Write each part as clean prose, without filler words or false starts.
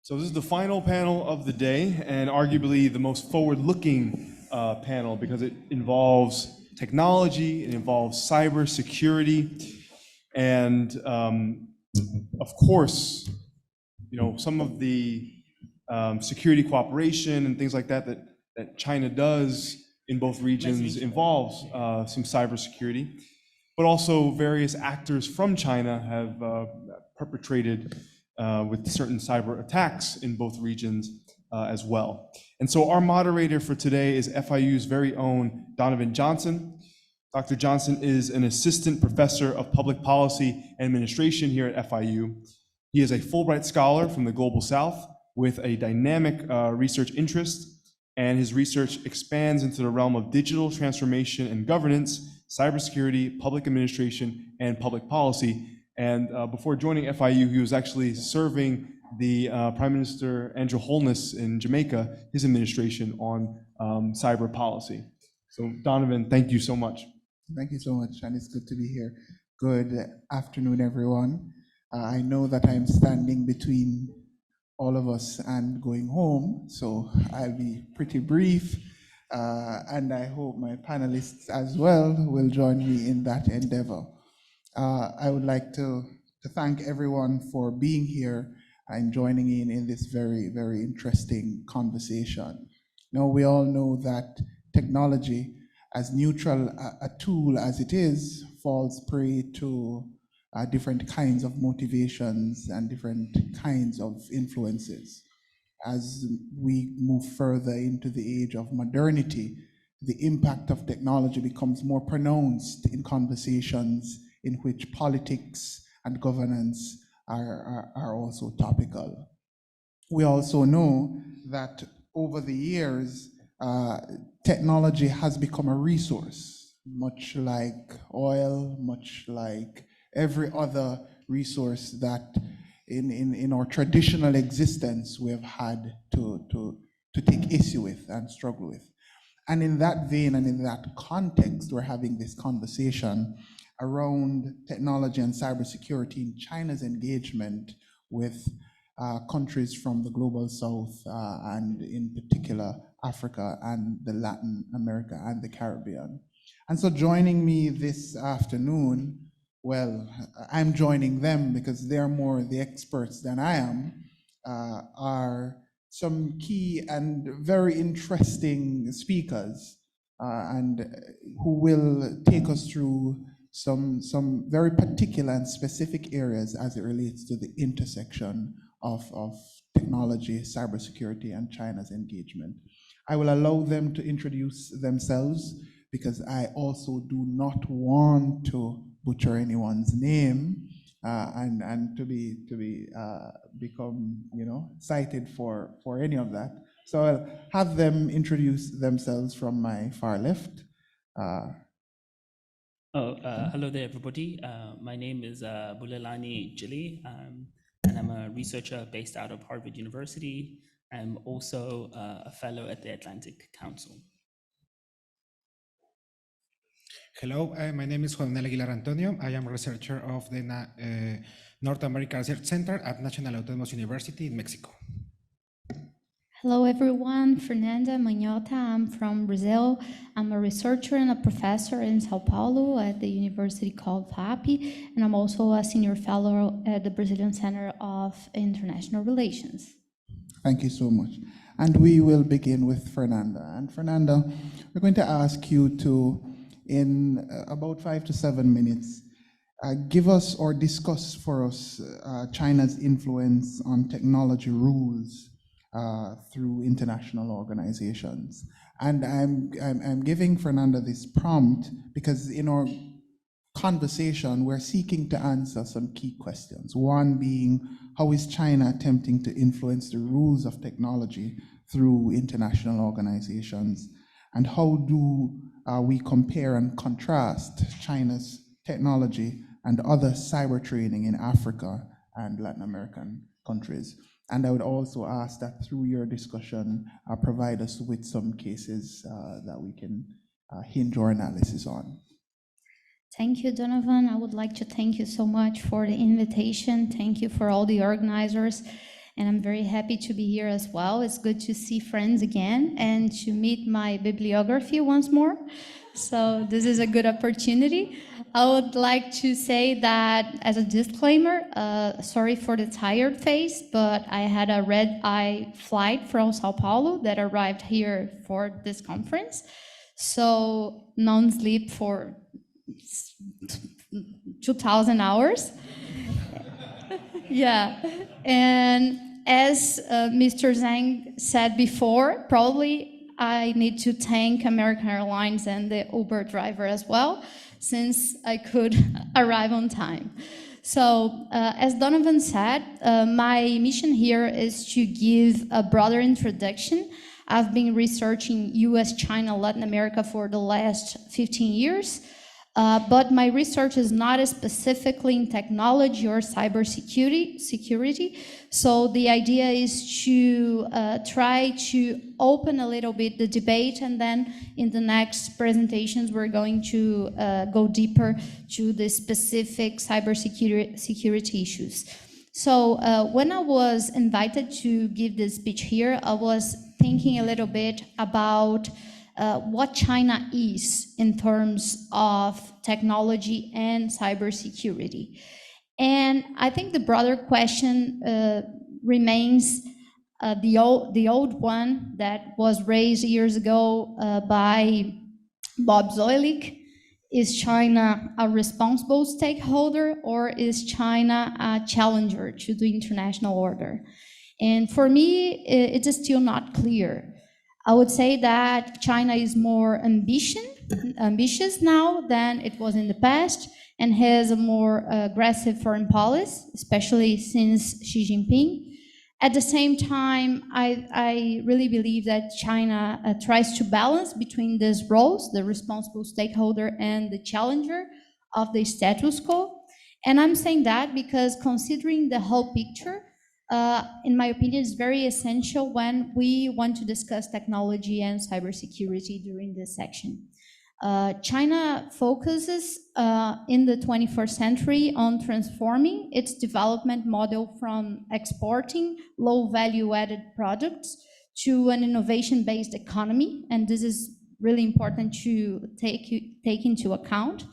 So this is the final panel of the day, and arguably the most forward-looking panel because it involves technology, it involves cybersecurity, and of course, you know, some of the security cooperation and things like that that China does in both regions involves some cybersecurity, but also various actors from China have perpetrated with certain cyber attacks in both regions as well. And so our moderator for today is FIU's very own Donavon Johnson. Dr. Johnson is an assistant professor of public policy and administration here at FIU. He is a Fulbright scholar from the Global South with a dynamic research interest, and his research expands into the realm of digital transformation and governance, cybersecurity, public administration, and public policy. And before joining FIU, he was actually serving the Prime Minister Andrew Holness in Jamaica, his administration on cyber policy. So Donavon, thank you so much. Thank you so much, and it's good to be here. Good afternoon, everyone. I know that I'm standing between all of us and going home, so I'll be pretty brief, and I hope my panelists as well will join me in that endeavor. I would like to thank everyone for being here and joining in this very, very interesting conversation. Now, we all know that technology, as neutral a tool as it is, falls prey to different kinds of motivations and different kinds of influences. As we move further into the age of modernity, the impact of technology becomes more pronounced in conversations in which politics and governance are also topical. We also know that over the years, technology has become a resource, much like oil, much like every other resource that in our traditional existence we have had to take issue with and struggle with. And in that vein and in that context, we're having this conversation around technology and cybersecurity in China's engagement with countries from the Global South and in particular Africa and the Latin America and the Caribbean. And so joining me this afternoon, well, I'm joining them because they're more the experts than I am, are some key and very interesting speakers and who will take us through some very particular and specific areas as it relates to the intersection of technology, cybersecurity, and China's engagement. I will allow them to introduce themselves because I also do not want to butcher anyone's name and to become cited for any of that. So I'll have them introduce themselves from my far left. Hello there, everybody. My name is Bulelani Jili, and I'm a researcher based out of Harvard University. I'm also a fellow at the Atlantic Council. Hello, my name is Manuel Aguilar Antonio. I am a researcher of the North America Research Center at National Autónoma University in Mexico. Hello everyone, Fernanda Manhota. I'm from Brazil. I'm a researcher and a professor in Sao Paulo at the university called FAP, and I'm also a senior fellow at the Brazilian Center of International Relations. Thank you so much. And we will begin with Fernanda. And Fernanda, we're going to ask you to, in about 5 to 7 minutes, give us or discuss for us China's influence on technology rules through international organizations. And I'm giving Fernanda this prompt because in our conversation, we're seeking to answer some key questions. One being, how is China attempting to influence the rules of technology through international organizations? And how do we compare and contrast China's technology and other cyber training in Africa and Latin American countries? And I would also ask that through your discussion, provide us with some cases that we can hinge our analysis on. Thank you, Donavon. I would like to thank you so much for the invitation. Thank you for all the organizers. and I'm very happy to be here as well. It's good to see friends again and to meet my bibliography once more. So this is a good opportunity. I would like to say that as a disclaimer, sorry for the tired face, but I had a red-eye flight from Sao Paulo that arrived here for this conference. So non-sleep for 2,000 hours. Yeah, and as Mr. Zhang said before, probably I need to thank American Airlines and the Uber driver as well, since I could arrive on time. So, as Donavon said, my mission here is to give a broader introduction. I've been researching US, China, Latin America for the last 15 years. But my research is not specifically in technology or cybersecurity. So the idea is to try to open a little bit the debate, and then in the next presentations, we're going to go deeper to the specific cybersecurity issues. So when I was invited to give this speech here, I was thinking a little bit about what China is in terms of technology and cybersecurity. And I think the broader question remains the old one that was raised years ago by Bob Zoellick. Is China a responsible stakeholder, or is China a challenger to the international order? And for me, it is still not clear. I would say that China is more ambitious now than it was in the past, and has a more aggressive foreign policy, especially since Xi Jinping. At the same time, I really believe that China tries to balance between these roles, the responsible stakeholder and the challenger of the status quo. And I'm saying that because considering the whole picture, in my opinion, is very essential when we want to discuss technology and cybersecurity during this section. China focuses in the 21st century on transforming its development model from exporting low value-added products to an innovation-based economy, and this is really important to take into account.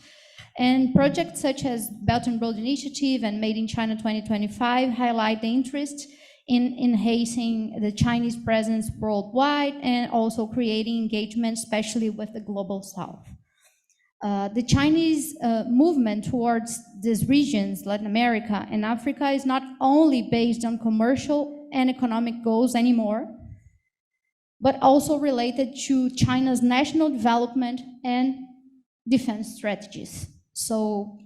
And projects such as Belt and Road Initiative and Made in China 2025 highlight the interest in enhancing the Chinese presence worldwide and also creating engagement, especially with the global South. The Chinese movement towards these regions, Latin America and Africa, is not only based on commercial and economic goals anymore, but also related to China's national development and defense strategies. So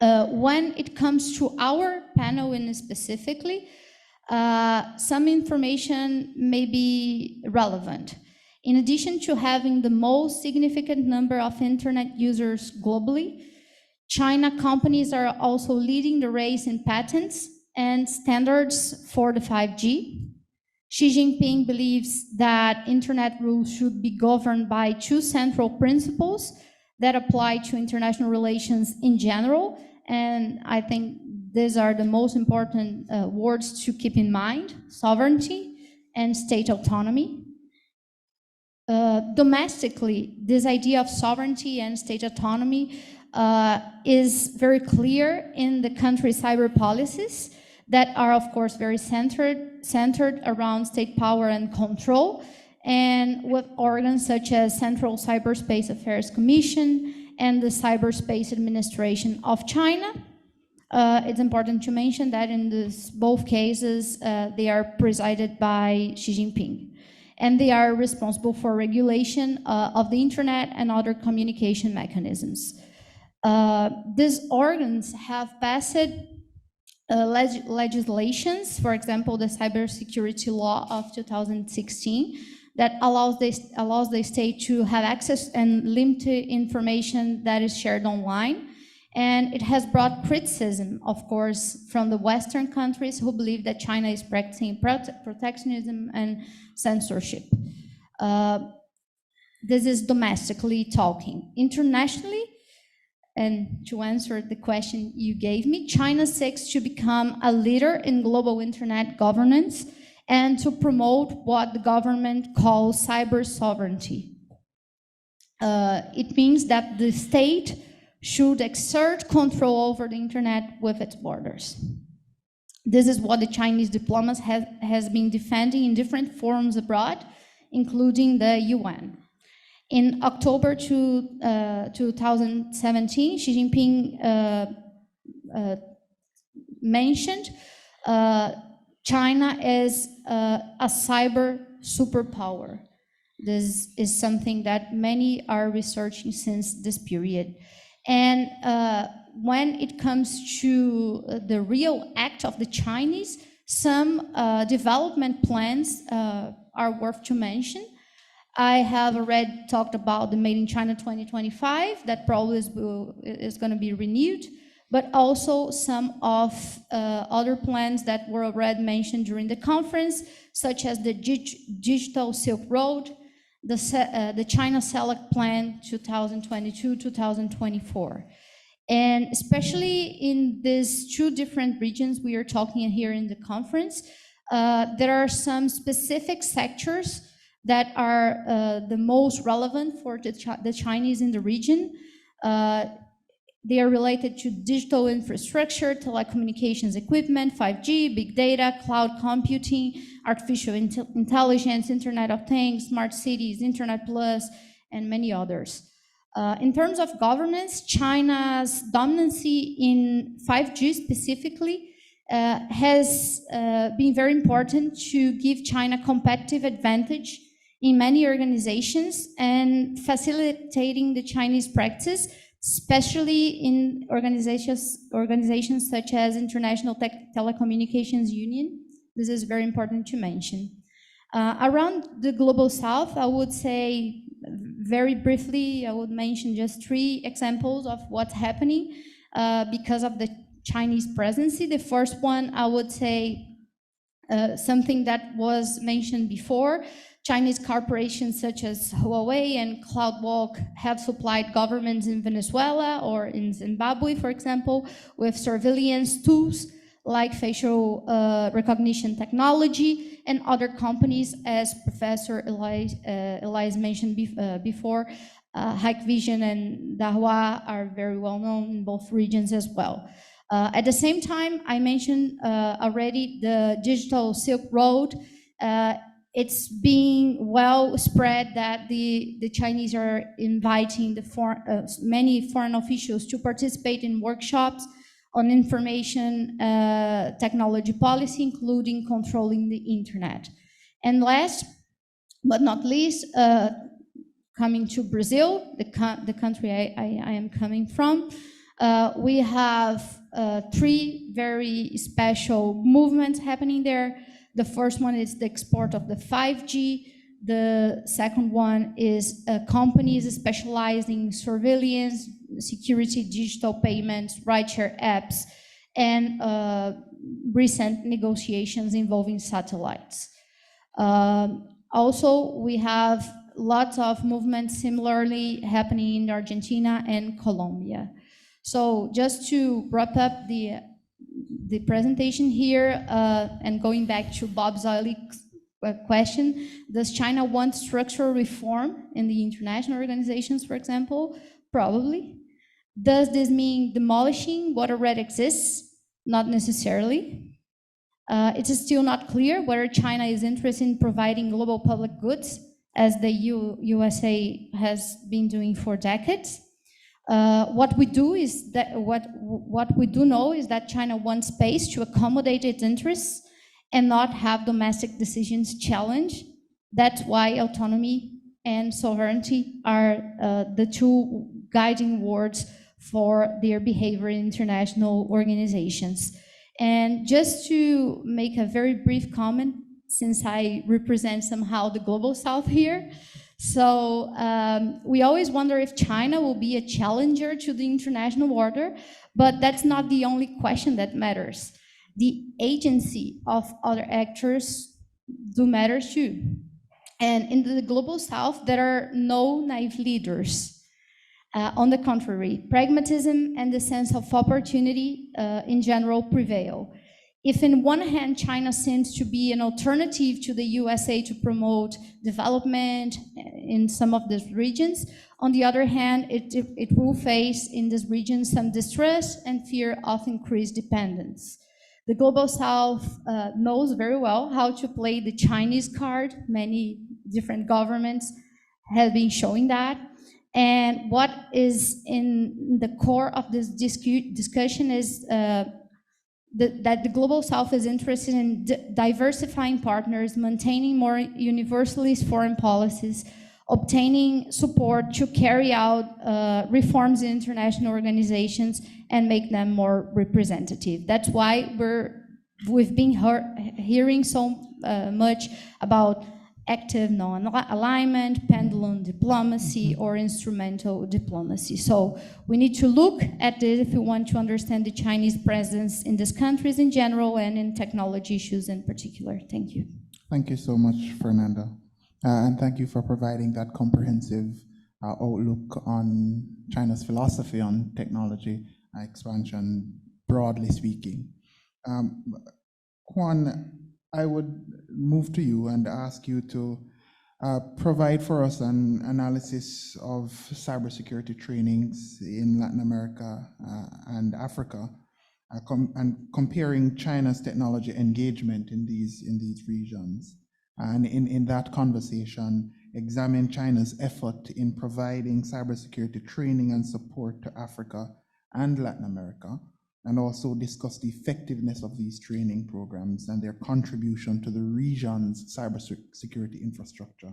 when it comes to our panel in specifically, some information may be relevant. In addition to having the most significant number of internet users globally, China companies are also leading the race in patents and standards for the 5G. Xi Jinping believes that internet rules should be governed by two central principles that apply to international relations in general, and I think these are the most important words to keep in mind: sovereignty and state autonomy. Domestically, this idea of sovereignty and state autonomy is very clear in the country's cyber policies that are, of course, very centered around state power and control, and with organs such as Central Cyberspace Affairs Commission and the Cyberspace Administration of China. It's important to mention that in both cases, they are presided by Xi Jinping, and they are responsible for regulation of the internet and other communication mechanisms. These organs have passed legislations, for example, the Cybersecurity Law of 2016, that allows the state to have access and limited information that is shared online. And it has brought criticism, of course, from the Western countries who believe that China is practicing protectionism and censorship. This is domestically talking. Internationally, And to answer the question you gave me, China seeks to become a leader in global internet governance and to promote what the government calls cyber sovereignty. It means that the state should exert control over the internet with its borders. This is what the Chinese diplomat has been defending in different forums abroad, including the UN. In October 2017, Xi Jinping mentioned China is a cyber superpower. This is something that many are researching since this period. And when it comes to the real act of the Chinese, some development plans are worth to mention. I have already talked about the Made in China 2025, that probably is going to be renewed, but also some of other plans that were already mentioned during the conference, such as the Digital Silk Road, the China Select Plan 2022-2024. And especially in these two different regions we are talking here in the conference, there are some specific sectors that are the most relevant for the Chinese in the region. They are related to digital infrastructure, telecommunications equipment, 5G, big data, cloud computing, artificial intelligence, Internet of Things, smart cities, Internet Plus, and many others. In terms of governance, China's dominancy in 5G specifically has been very important to give China competitive advantage in many organizations and facilitating the Chinese practice, especially in organizations such as International Telecommunications Union. This is very important to mention. Around the Global South, I would say very briefly, I would mention just 3 examples of what's happening because of the Chinese presence. The first one, I would say something that was mentioned before. Chinese corporations such as Huawei and CloudWalk have supplied governments in Venezuela or in Zimbabwe, for example, with surveillance tools like facial recognition technology, and other companies, as Professor Elias mentioned before, Hikvision and Dahua are very well known in both regions as well. At the same time, I mentioned already the Digital Silk Road. It's being well spread that the Chinese are inviting many foreign officials to participate in workshops on information technology policy, including controlling the internet. And last but not least, coming to Brazil, the country I am coming from, we have 3 very special movements happening there. The first one is the export of the 5G. The second one is companies specializing in surveillance, security, digital payments, rideshare apps, and recent negotiations involving satellites. Also, we have lots of movements similarly happening in Argentina and Colombia. So just to wrap up the presentation here, and going back to Bob Zoellick's question, does China want structural reform in the international organizations, for example? Probably. Does this mean demolishing what already exists? Not necessarily. It is still not clear whether China is interested in providing global public goods, as the USA has been doing for decades. What we do know is that China wants space to accommodate its interests and not have domestic decisions challenged. That's why autonomy and sovereignty are the 2 guiding words for their behavior in international organizations. And just to make a very brief comment, since I represent somehow the Global South here, so we always wonder if China will be a challenger to the international order, but that's not the only question that matters. The agency of other actors do matter too. And in the Global South, there are no naive leaders. On the contrary, pragmatism and the sense of opportunity in general prevail. If in one hand, China seems to be an alternative to the USA to promote development in some of these regions, on the other hand, it will face in this region some distress and fear of increased dependence. The Global South knows very well how to play the Chinese card. Many different governments have been showing that. And what is in the core of this discussion is that the Global South is interested in diversifying partners, maintaining more universalist foreign policies, obtaining support to carry out reforms in international organizations and make them more representative. That's why we've been hearing so much about active non-alignment, pendulum diplomacy, or instrumental diplomacy. So we need to look at this if we want to understand the Chinese presence in these countries in general and in technology issues in particular. Thank you. Thank you so much, Fernanda. And thank you for providing that comprehensive outlook on China's philosophy on technology expansion, broadly speaking. Juan, I would move to you and ask you to provide for us an analysis of cybersecurity trainings in Latin America and Africa, and comparing China's technology engagement in these regions. And in that conversation, examine China's effort in providing cybersecurity training and support to Africa and Latin America, and also discuss the effectiveness of these training programs and their contribution to the region's cybersecurity infrastructure.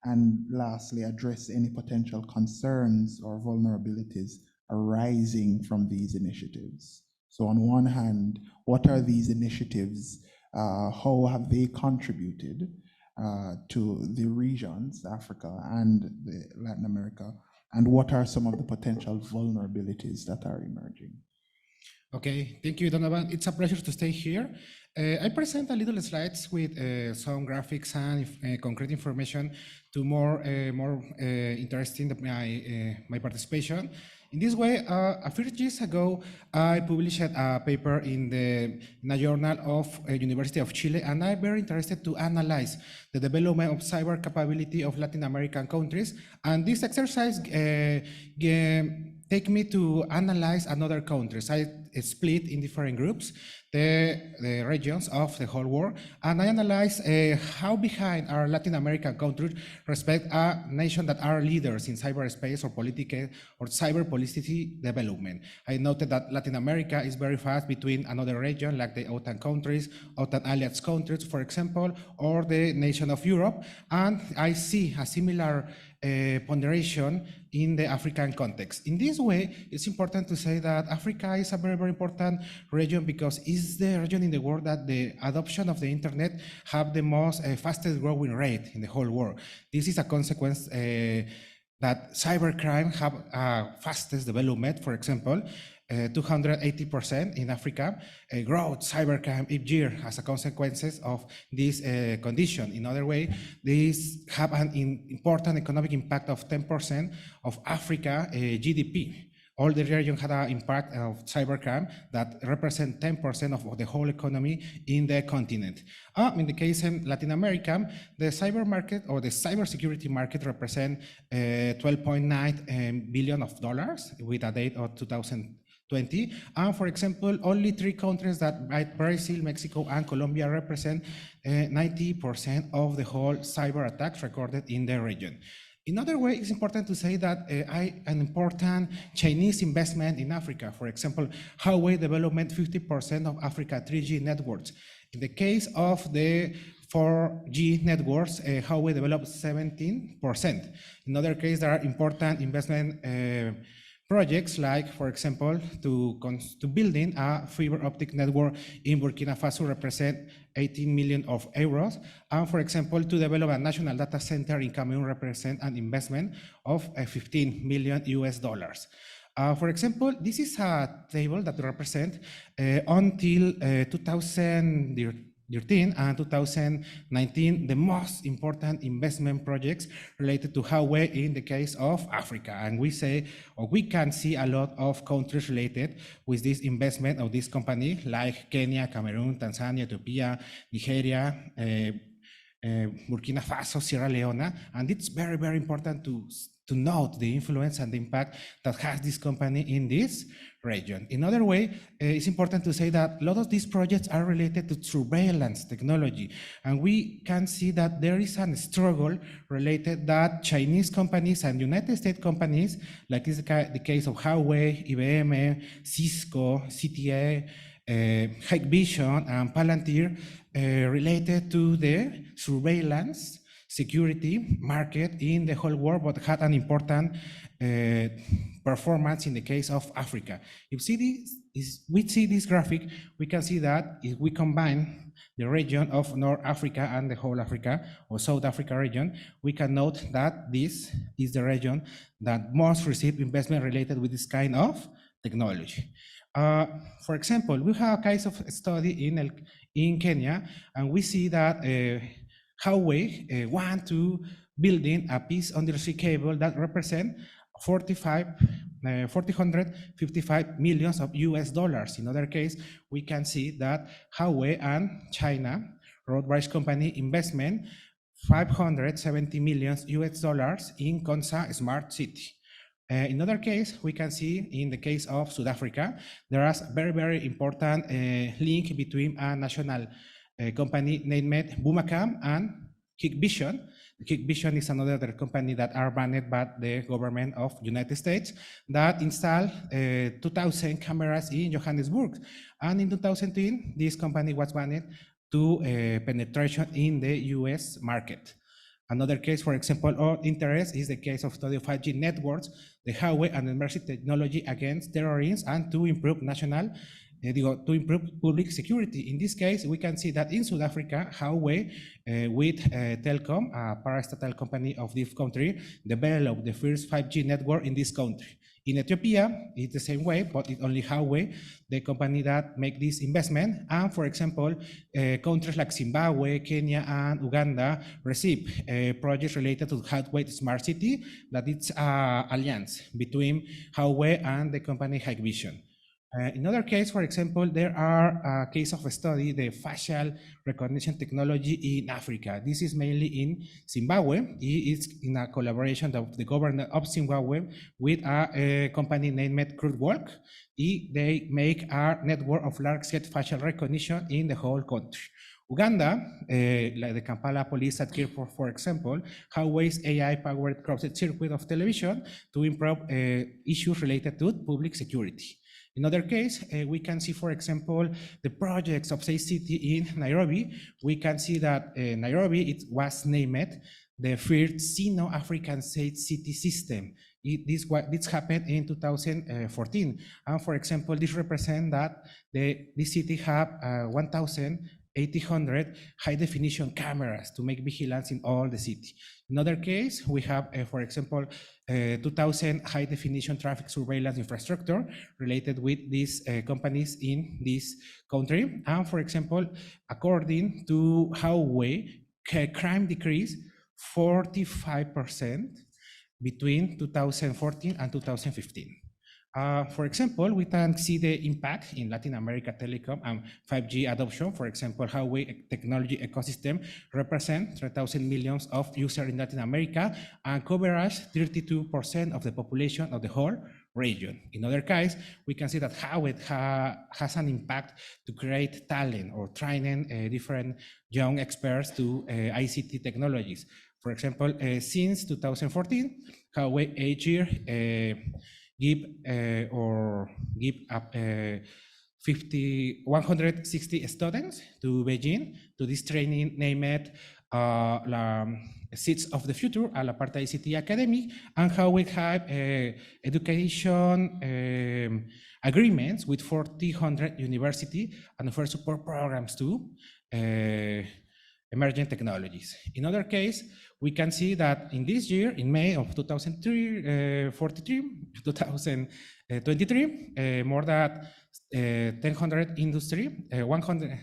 And lastly, address any potential concerns or vulnerabilities arising from these initiatives. So on one hand, what are these initiatives? How have they contributed to the regions, Africa and Latin America? And what are some of the potential vulnerabilities that are emerging? Okay, thank you, Donavon. It's a pleasure to stay here. I present a little slides with some graphics and concrete information to more interesting my participation. In this way, a few years ago, I published a paper in the Nacional of University of Chile, and I'm very interested to analyze the development of cyber capability of Latin American countries. And this exercise take me to analyze another countries. I split in different groups the regions of the whole world, and I analyze how behind are Latin American countries respect a nation that are leaders in cyberspace or political or cyber policy development. I noted that Latin America is very fast between another region like the OTAN countries, OTAN alliance countries, for example, or the nation of Europe, and I see a similar ponderation in the African context. In this way, it's important to say that Africa is a very, very important region because it's the region in the world that the adoption of the internet have the most fastest growing rate in the whole world. This is a consequence that cybercrime have fastest development. For example, 280% in Africa growth cybercrime each year as a consequence of this condition. In other way, this have an important economic impact of 10% of Africa GDP. All the region had an impact of cybercrime that represent 10% of the whole economy in the continent. In the case of Latin America, the cyber market or the cybersecurity market represent $12.9 billion with a date of 2020. And for example, only 3 countries that Brazil, Mexico, and Colombia represent 90% of the whole cyber attacks recorded in the region. In other way, it's important to say that an important Chinese investment in Africa, for example, Huawei development 50% of Africa 3G networks. In the case of the 4G networks, Huawei developed 17%. In other case, there are important investment projects like, for example, to building a fiber optic network in Burkina Faso represent 18 million euros. And for example, to develop a national data center in Cameroon represent an investment of $15 million. For example, this is a table that represents until 2013 and 2019 the most important investment projects related to Huawei in the case of Africa. And we say, or we can see a lot of countries related with this investment of this company, like Kenya, Cameroon, Tanzania, Ethiopia, Nigeria, Burkina Faso, Sierra Leone, and it's very, very important to note the influence and the impact that has this company in this region. In other way, it's important to say that a lot of these projects are related to surveillance technology, and we can see that there is a struggle related that Chinese companies and United States companies, like is the case of Huawei, IBM, Cisco, CTA, Hikvision, and Palantir, related to the surveillance security market in the whole world, but had an important performance in the case of Africa. If we see this graphic, we can see that if we combine the region of North Africa and the whole Africa or South Africa region, we can note that this is the region that most received investment related with this kind of technology. For example, we have a case of study in Kenya, and we see that Huawei want to building a piece undersea cable that represent 455 millions of US dollars. In other case, we can see that Huawei and China road-based company investment 570 millions US dollars in Konza Smart City. In other case, we can see in the case of South Africa, there is a very, very important link between a national company named Bumacam and Hikvision. Hikvision is another company that are banned by the government of United States that installed 2,000 cameras in Johannesburg. And in 2010, this company was banned to penetration in the US market. Another case, for example, of interest is the case of study of 5G networks, the Huawei and emerging technology against terrorism and to improve to improve public security. In this case, we can see that in South Africa, Huawei with Telkom, a parastatal company of this country, developed the first 5G network in this country. In Ethiopia, it's the same way, but it's only Huawei, the company that make this investment. And for example, countries like Zimbabwe, Kenya, and Uganda receive projects related to Huawei Smart City, that it's an alliance between Huawei and the company Hikvision. In other case, for example, there are a case of a study, the facial recognition technology in Africa. This is mainly in Zimbabwe. It's in a collaboration of the government of Zimbabwe with a company named Crudwalk. They make a network of large-scale facial recognition in the whole country. Uganda, like the Kampala police at Kirpur, for example, Huawei's AI-powered closed circuit of television to improve issues related to public security. In other case, we can see, for example, the projects of Safe City in Nairobi. We can see that Nairobi, it was named the first Sino-African Safe City system. This happened in 2014. And for example, this represents that this city have 1,800 high-definition cameras to make vigilance in all the city. In other case, we have, for example, 2,000 high-definition traffic surveillance infrastructure related with these companies in this country. And for example, according to Huawei, crime decreased 45% between 2014 and 2015. For example, we can see the impact in Latin America telecom and 5G adoption. For example, Huawei technology ecosystem represents 3,000 millions of users in Latin America and covers 32% of the population of the whole region. In other case, we can see that Huawei has an impact to create talent or training different young experts to ICT technologies. For example, since 2014, Huawei each year give up 160 students to Beijing to this training named Seeds of the Future, a la parte ICT Academy, and how we have education agreements with 400 universities and offer support programs to emerging technologies. In other case, we can see that in this year, in May of 2023, more than 100 industry, 100,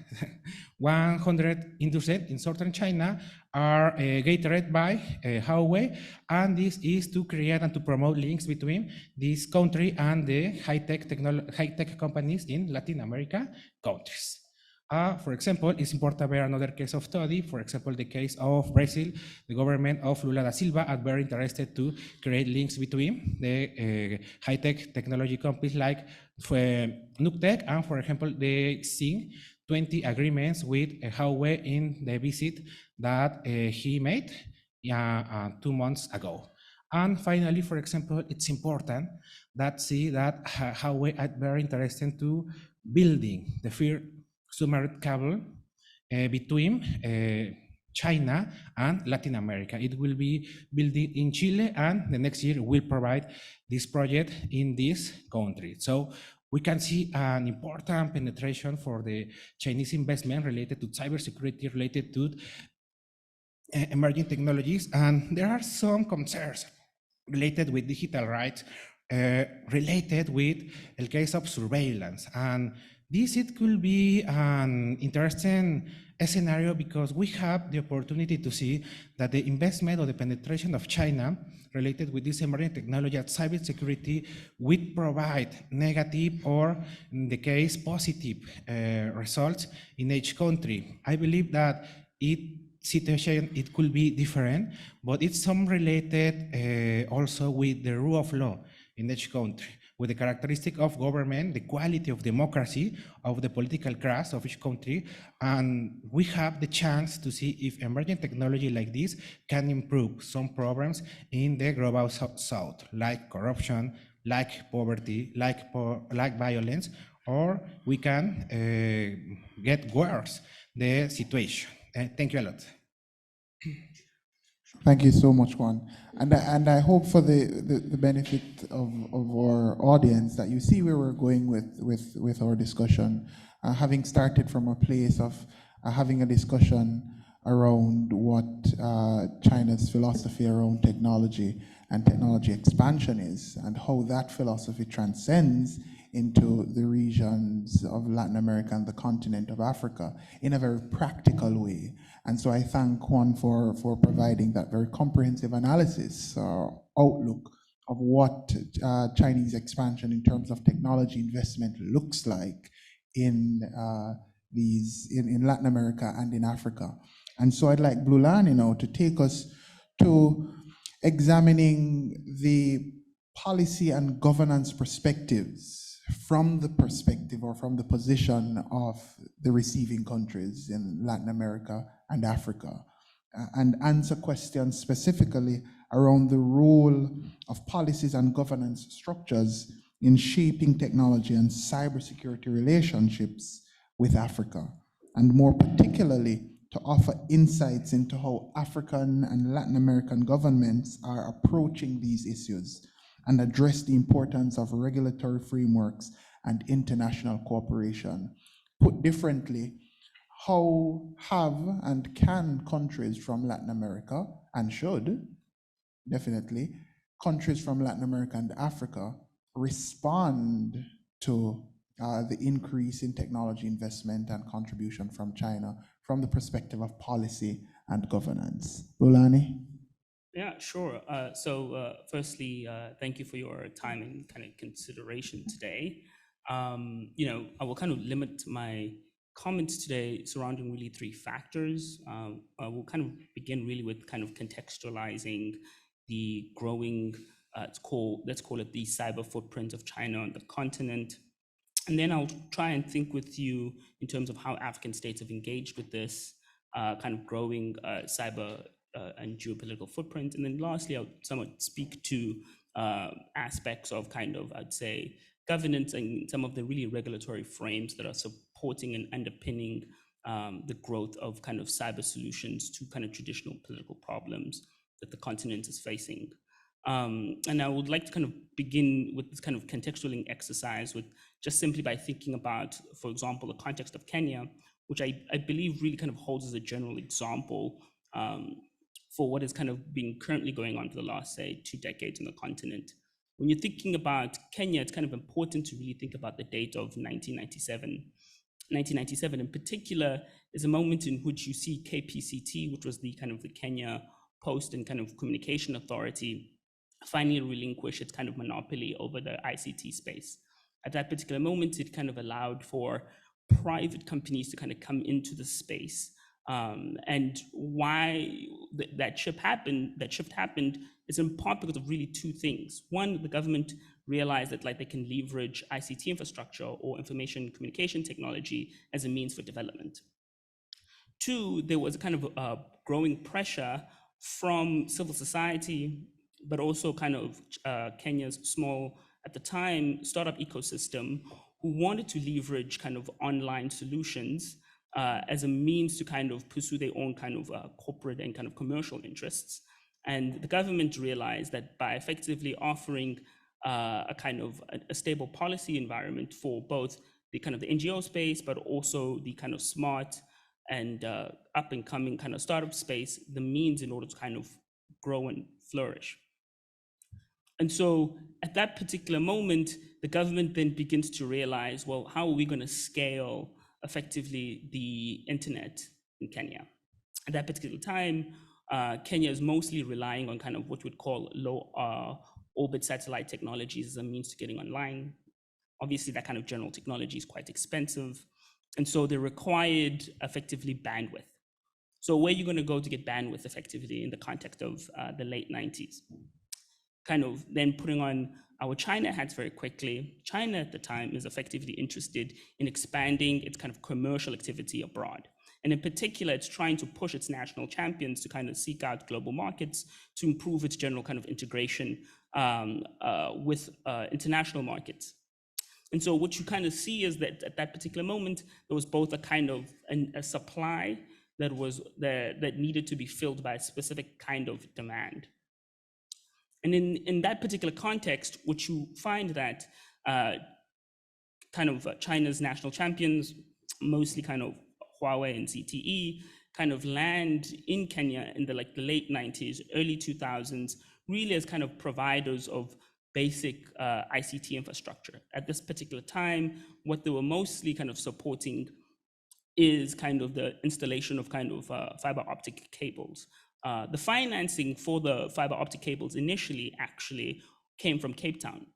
100 industries in southern China are gated by Huawei, and this is to create and to promote links between this country and the high-tech companies in Latin America countries. For example, it's important to bear another case of study. For example, the case of Brazil, the government of Lula da Silva are very interested to create links between the high-tech technology companies like Nuctech, and for example, they signed 20 agreements with Huawei in the visit that he made 2 months ago. And finally, for example, it's important that see that Huawei are very interested to building the submarine cable between China and Latin America. It will be built in Chile, and the next year will provide this project in this country. So we can see an important penetration for the Chinese investment related to cybersecurity, related to emerging technologies, and there are some concerns related with digital rights, related with the case of surveillance. And this, it could be an interesting scenario because we have the opportunity to see that the investment or the penetration of China related with this emerging technology at cybersecurity would provide negative or, in the case, positive results in each country. I believe that situation, it could be different, but it's some related also with the rule of law in each country, with the characteristic of government, the quality of democracy, of the political class of each country. And we have the chance to see if emerging technology like this can improve some problems in the global south, like corruption, like poverty, like violence, or we can get worse the situation. Thank you a lot. Thank you so much, Juan. And I hope for the benefit of our audience that you see where we're going with our discussion, having started from a place of having a discussion around what China's philosophy around technology and technology expansion is, and how that philosophy transcends into the regions of Latin America and the continent of Africa in a very practical way. And so I thank Juan for providing that very comprehensive analysis or outlook of what Chinese expansion in terms of technology investment looks like in Latin America and in Africa. And so I'd like Bulelani now to take us to examining the policy and governance perspectives from the perspective or from the position of the receiving countries in Latin America and Africa, and answer questions specifically around the role of policies and governance structures in shaping technology and cybersecurity relationships with Africa, and more particularly to offer insights into how African and Latin American governments are approaching these issues and address the importance of regulatory frameworks and international cooperation. Put differently, how have and can countries from Latin America, and should, definitely, countries from Latin America and Africa respond to the increase in technology investment and contribution from China from the perspective of policy and governance? Bulelani? Yeah, sure. Firstly, thank you for your time and kind of consideration today. I will kind of limit my comments today surrounding really three factors. We'll kind of begin really with kind of contextualizing the growing, let's call it the cyber footprint of China on the continent. And then I'll try and think with you in terms of how African states have engaged with this kind of growing cyber and geopolitical footprint. And then lastly, I'll somewhat speak to aspects of kind of, I'd say, governance and some of the really regulatory frames that are supporting and underpinning the growth of kind of cyber solutions to kind of traditional political problems that the continent is facing. And I would like to kind of begin with this kind of contextualing exercise with just simply by thinking about, for example, the context of Kenya, which I believe really kind of holds as a general example for what is kind of been currently going on for the last, say, 2 decades on the continent. When you're thinking about Kenya, it's kind of important to really think about the date of 1997. 1997 in particular is a moment in which you see KPCT, which was the kind of the Kenya Post and kind of Communication Authority, finally relinquish its kind of monopoly over the ICT space. At that particular moment, it kind of allowed for private companies to kind of come into the space. And why that shift happened is in part because of really two things. One, the government realized that like they can leverage ICT infrastructure or information communication technology as a means for development. Two, there was a kind of growing pressure from civil society, but also kind of Kenya's small, at the time, startup ecosystem, who wanted to leverage kind of online solutions as a means to kind of pursue their own kind of corporate and kind of commercial interests. And the government realized that by effectively offering a kind of a stable policy environment for both the kind of the NGO space, but also the kind of smart and up and coming kind of startup space, the means in order to kind of grow and flourish. And so at that particular moment, the government then begins to realize, well, how are we going to scale effectively the internet in Kenya? At that particular time, Kenya is mostly relying on kind of what we'd call low orbit satellite technologies as a means to getting online. Obviously, that kind of general technology is quite expensive. And so they required effectively bandwidth. So where are you going to go to get bandwidth effectively in the context of the late 90s? Kind of then putting on our China hats very quickly. China at the time is effectively interested in expanding its kind of commercial activity abroad. And in particular, it's trying to push its national champions to kind of seek out global markets to improve its general kind of integration with international markets. And so what you kind of see is that at that particular moment, there was both a kind of a supply that needed to be filled by a specific kind of demand. And in that particular context, what you find that kind of China's national champions, mostly kind of Huawei and ZTE, kind of land in Kenya in the late 90s, early 2000s, really as kind of providers of basic ICT infrastructure. At this particular time, what they were mostly kind of supporting is kind of the installation of kind of fiber optic cables. The financing for the fiber optic cables initially actually came from Cape Town,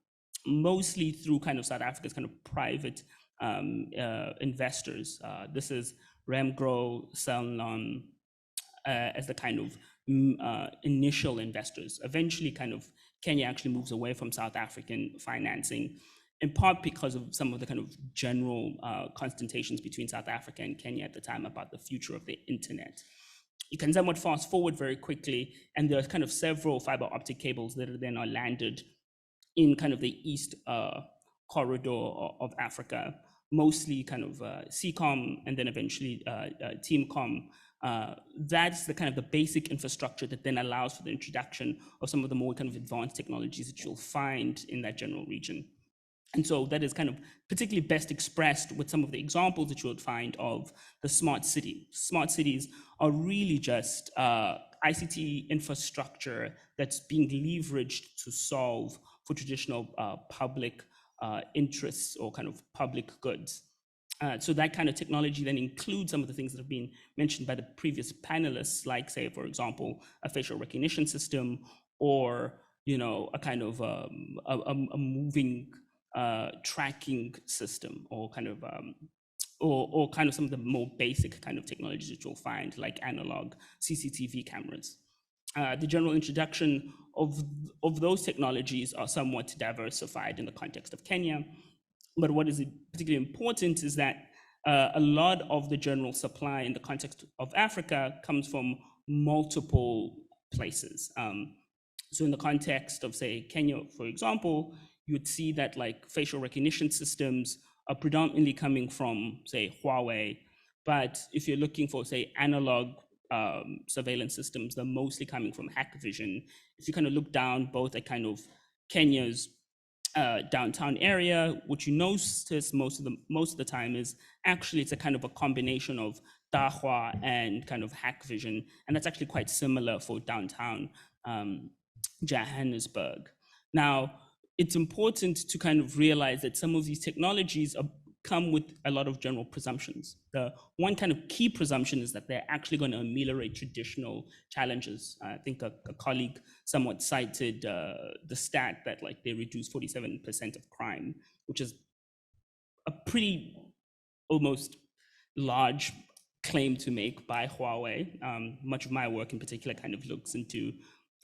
mostly through kind of South Africa's kind of private investors. This is Remgro, Celnon, as the kind of initial investors. Eventually, kind of Kenya actually moves away from South African financing, in part because of some of the kind of general consultations between South Africa and Kenya at the time about the future of the internet. You can somewhat fast forward very quickly, and there are kind of several fiber optic cables that then are landed in kind of the east corridor of Africa, mostly kind of CCOM and then eventually TeamCom. That's the kind of the basic infrastructure that then allows for the introduction of some of the more kind of advanced technologies that you'll find in that general region. And so that is kind of particularly best expressed with some of the examples that you would find of the smart city. Smart cities are really just ICT infrastructure that's being leveraged to solve for traditional public interests or kind of public goods. So that kind of technology then includes some of the things that have been mentioned by the previous panelists, like, say, for example, a facial recognition system, or a kind of a moving tracking system, or kind of or kind of some of the more basic kind of technologies that you'll find, like analog CCTV cameras. The general introduction of those technologies are somewhat diversified in the context of Kenya. But what is particularly important is that a lot of the general supply in the context of Africa comes from multiple places. So in the context of, say, Kenya, for example, you would see that like facial recognition systems are predominantly coming from, say, Huawei. But if you're looking for, say, analog surveillance systems, they're mostly coming from Hikvision. If you kind of look down both at kind of Kenya's downtown area, what you notice most of the time is actually it's a kind of a combination of Dahua and kind of Hikvision, and that's actually quite similar for downtown Johannesburg. Now, it's important to kind of realize that some of these technologies come with a lot of general presumptions. The one kind of key presumption is that they're actually going to ameliorate traditional challenges. I think a colleague somewhat cited the stat that like they reduce 47% of crime, which is a pretty almost large claim to make by Huawei. Much of my work in particular kind of looks into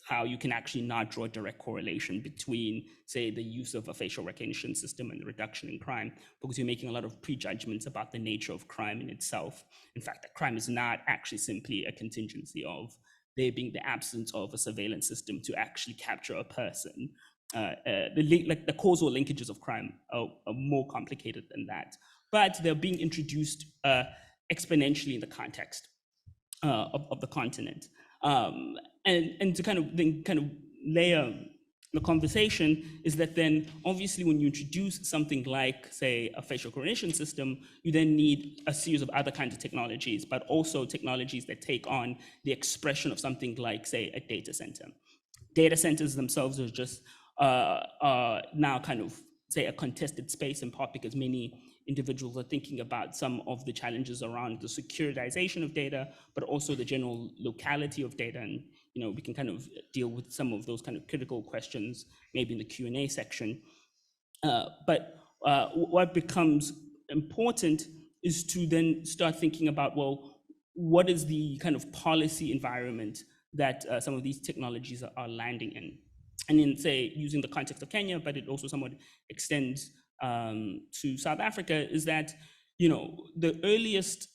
how you can actually not draw a direct correlation between, say, the use of a facial recognition system and the reduction in crime, because you're making a lot of prejudgments about the nature of crime in itself. In fact, that crime is not actually simply a contingency of there being the absence of a surveillance system to actually capture a person. The causal linkages of crime are more complicated than that, but they're being introduced exponentially in the context of the continent. And to kind of layer the conversation is that then obviously when you introduce something like, say, a facial recognition system, you then need a series of other kinds of technologies, but also technologies that take on the expression of something like, say, a data center. Data centers themselves are just now kind of, say, a contested space, in part because many individuals are thinking about some of the challenges around the securitization of data, but also the general locality of data. And we can kind of deal with some of those kind of critical questions, maybe in the Q&A section. But what becomes important is to then start thinking about, well, what is the kind of policy environment that some of these technologies are landing in? And in, say, using the context of Kenya, but it also somewhat extends to South Africa, is that, the earliest,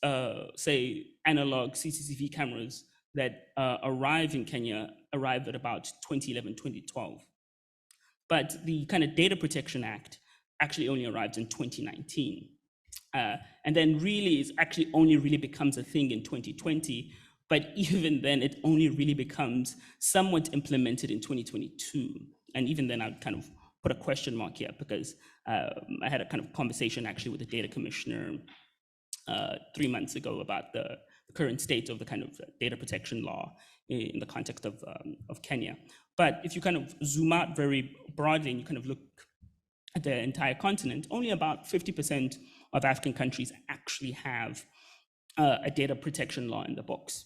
say, analog CCTV cameras that arrive in Kenya arrived at about 2011, 2012. But the kind of Data Protection Act actually only arrived in 2019. And then really, it actually only really becomes a thing in 2020. But even then, it only really becomes somewhat implemented in 2022. And even then, I'd kind of put a question mark here, because I had a kind of conversation actually with the data commissioner 3 months ago about the current state of the kind of data protection law in the context of Kenya. But if you kind of zoom out very broadly and you kind of look at the entire continent, only about 50% of African countries actually have a data protection law in the books.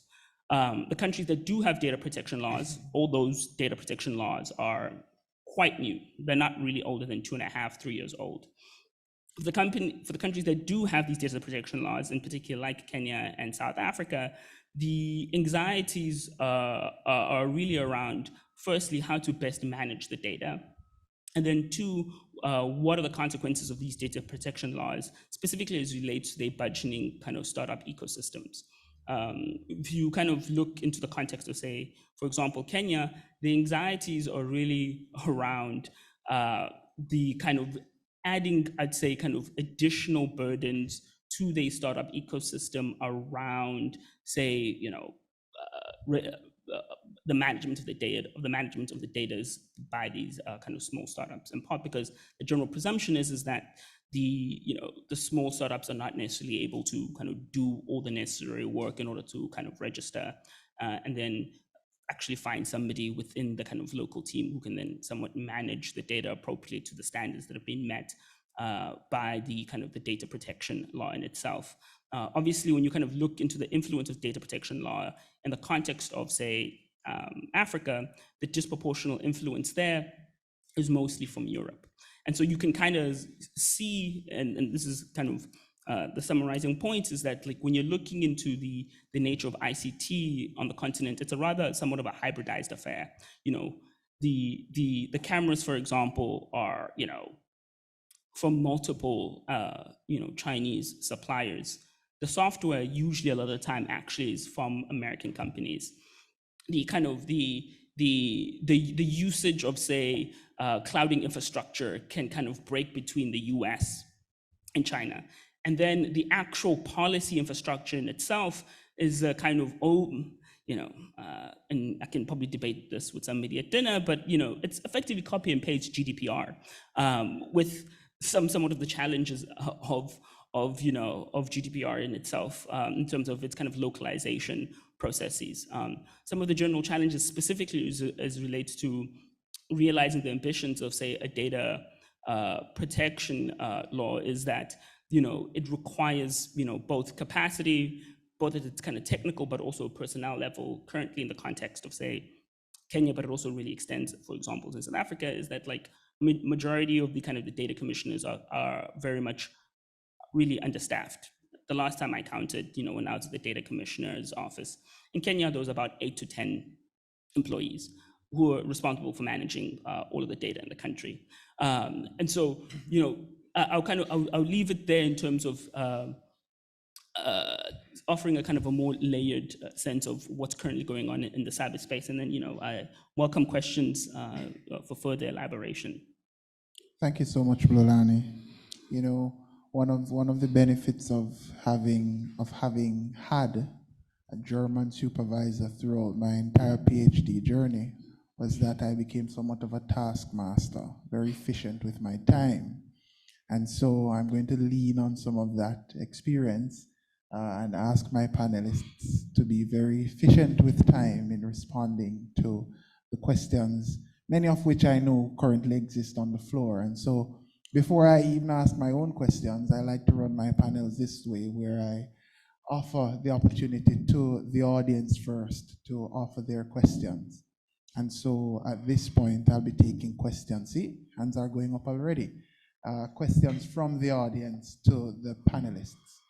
The countries that do have data protection laws, all those data protection laws are quite new. They're not really older than 2.5, 3 years old. For the countries that do have these data protection laws, in particular like Kenya and South Africa, the anxieties are really around, firstly, how to best manage the data. And then two, what are the consequences of these data protection laws, specifically as it relates to their budgeting kind of startup ecosystems. If you kind of look into the context of, say, for example, Kenya, the anxieties are really around the kind of adding, I'd say, kind of additional burdens to the startup ecosystem around, say, the management of the data by these kind of small startups, in part because the general presumption is that the small startups are not necessarily able to kind of do all the necessary work in order to kind of register and then actually find somebody within the kind of local team who can then somewhat manage the data appropriately to the standards that have been met by the kind of the data protection law in itself. Obviously, when you kind of look into the influence of data protection law in the context of, say, Africa, the disproportional influence there is mostly from Europe. And so you can kind of see, and this is kind of the summarizing point, is that like when you're looking into the nature of ICT on the continent, it's a rather somewhat of a hybridized affair. The cameras, for example, are from multiple Chinese suppliers. The software usually a lot of the time actually is from American companies. The kind of the usage of, say, clouding infrastructure can kind of break between the US and China. And then the actual policy infrastructure in itself is a kind of, and I can probably debate this with somebody at dinner, but it's effectively copy and paste GDPR with somewhat of the challenges of GDPR in itself in terms of its kind of localization processes. Some of the general challenges specifically as relates to realizing the ambitions of, say, a data protection law is that, it requires, both capacity, both at its kind of technical, but also personnel level, currently in the context of, say, Kenya, but it also really extends, for example, to South Africa, is that like majority of the kind of the data commissioners are very much really understaffed. The last time I counted, when I was at the data commissioner's office in Kenya, there was about 8 to 10 employees who are responsible for managing all of the data in the country. And so, I'll leave it there in terms of offering a kind of a more layered sense of what's currently going on in the cyberspace. And then, I welcome questions for further elaboration. Thank you so much, Bulelani. One of the benefits of having had a German supervisor throughout my entire PhD journey was that I became somewhat of a taskmaster, very efficient with my time. And so I'm going to lean on some of that experience and ask my panelists to be very efficient with time in responding to the questions, many of which I know currently exist on the floor. And so before I even ask my own questions, I like to run my panels this way, where I offer the opportunity to the audience first to offer their questions. And so at this point, I'll be taking questions. See, hands are going up already. Questions from the audience to the panelists.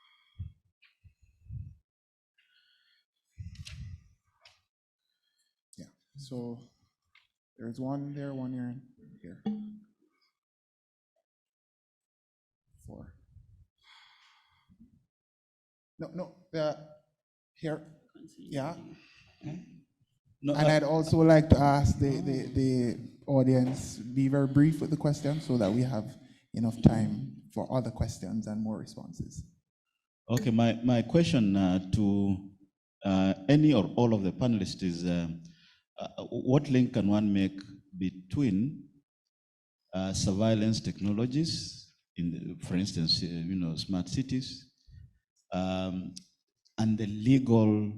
Yeah, so there's one there, one here. 4. No, here, yeah. No, and I'd also like to ask the audience, be very brief with the questions so that we have enough time for other questions and more responses. Okay, my question to any or all of the panelists is, what link can one make between surveillance technologies, for instance, smart cities, and the legal,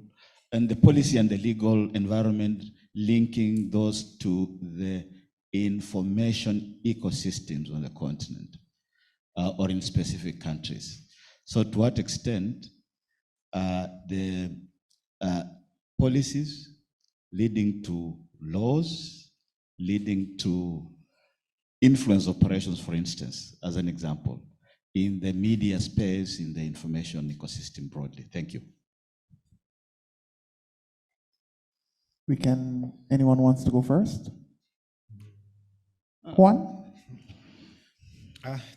and the policy and the legal environment, linking those to the information ecosystems on the continent or in specific countries? So to what extent the policies leading to laws, leading to influence operations, for instance, as an example, in the media space, in the information ecosystem broadly. Thank you. Anyone wants to go first? Juan?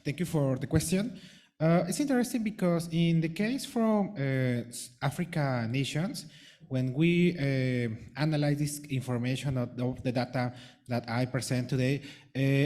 Thank you for the question. It's interesting because in the case from Africa nations, when we analyze this information of the data that I present today,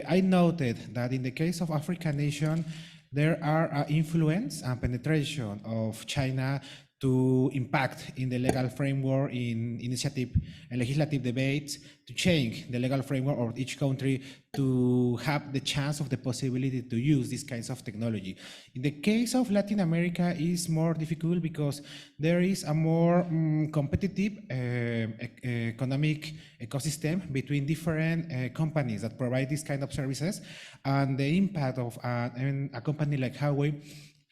I noted that in the case of African nation, there are influence and penetration of China to impact in the legal framework, in initiative and legislative debates, to change the legal framework of each country to have the chance of the possibility to use these kinds of technology. In the case of Latin America, it's more difficult because there is a more competitive economic ecosystem between different companies that provide these kind of services, and the impact of a company like Huawei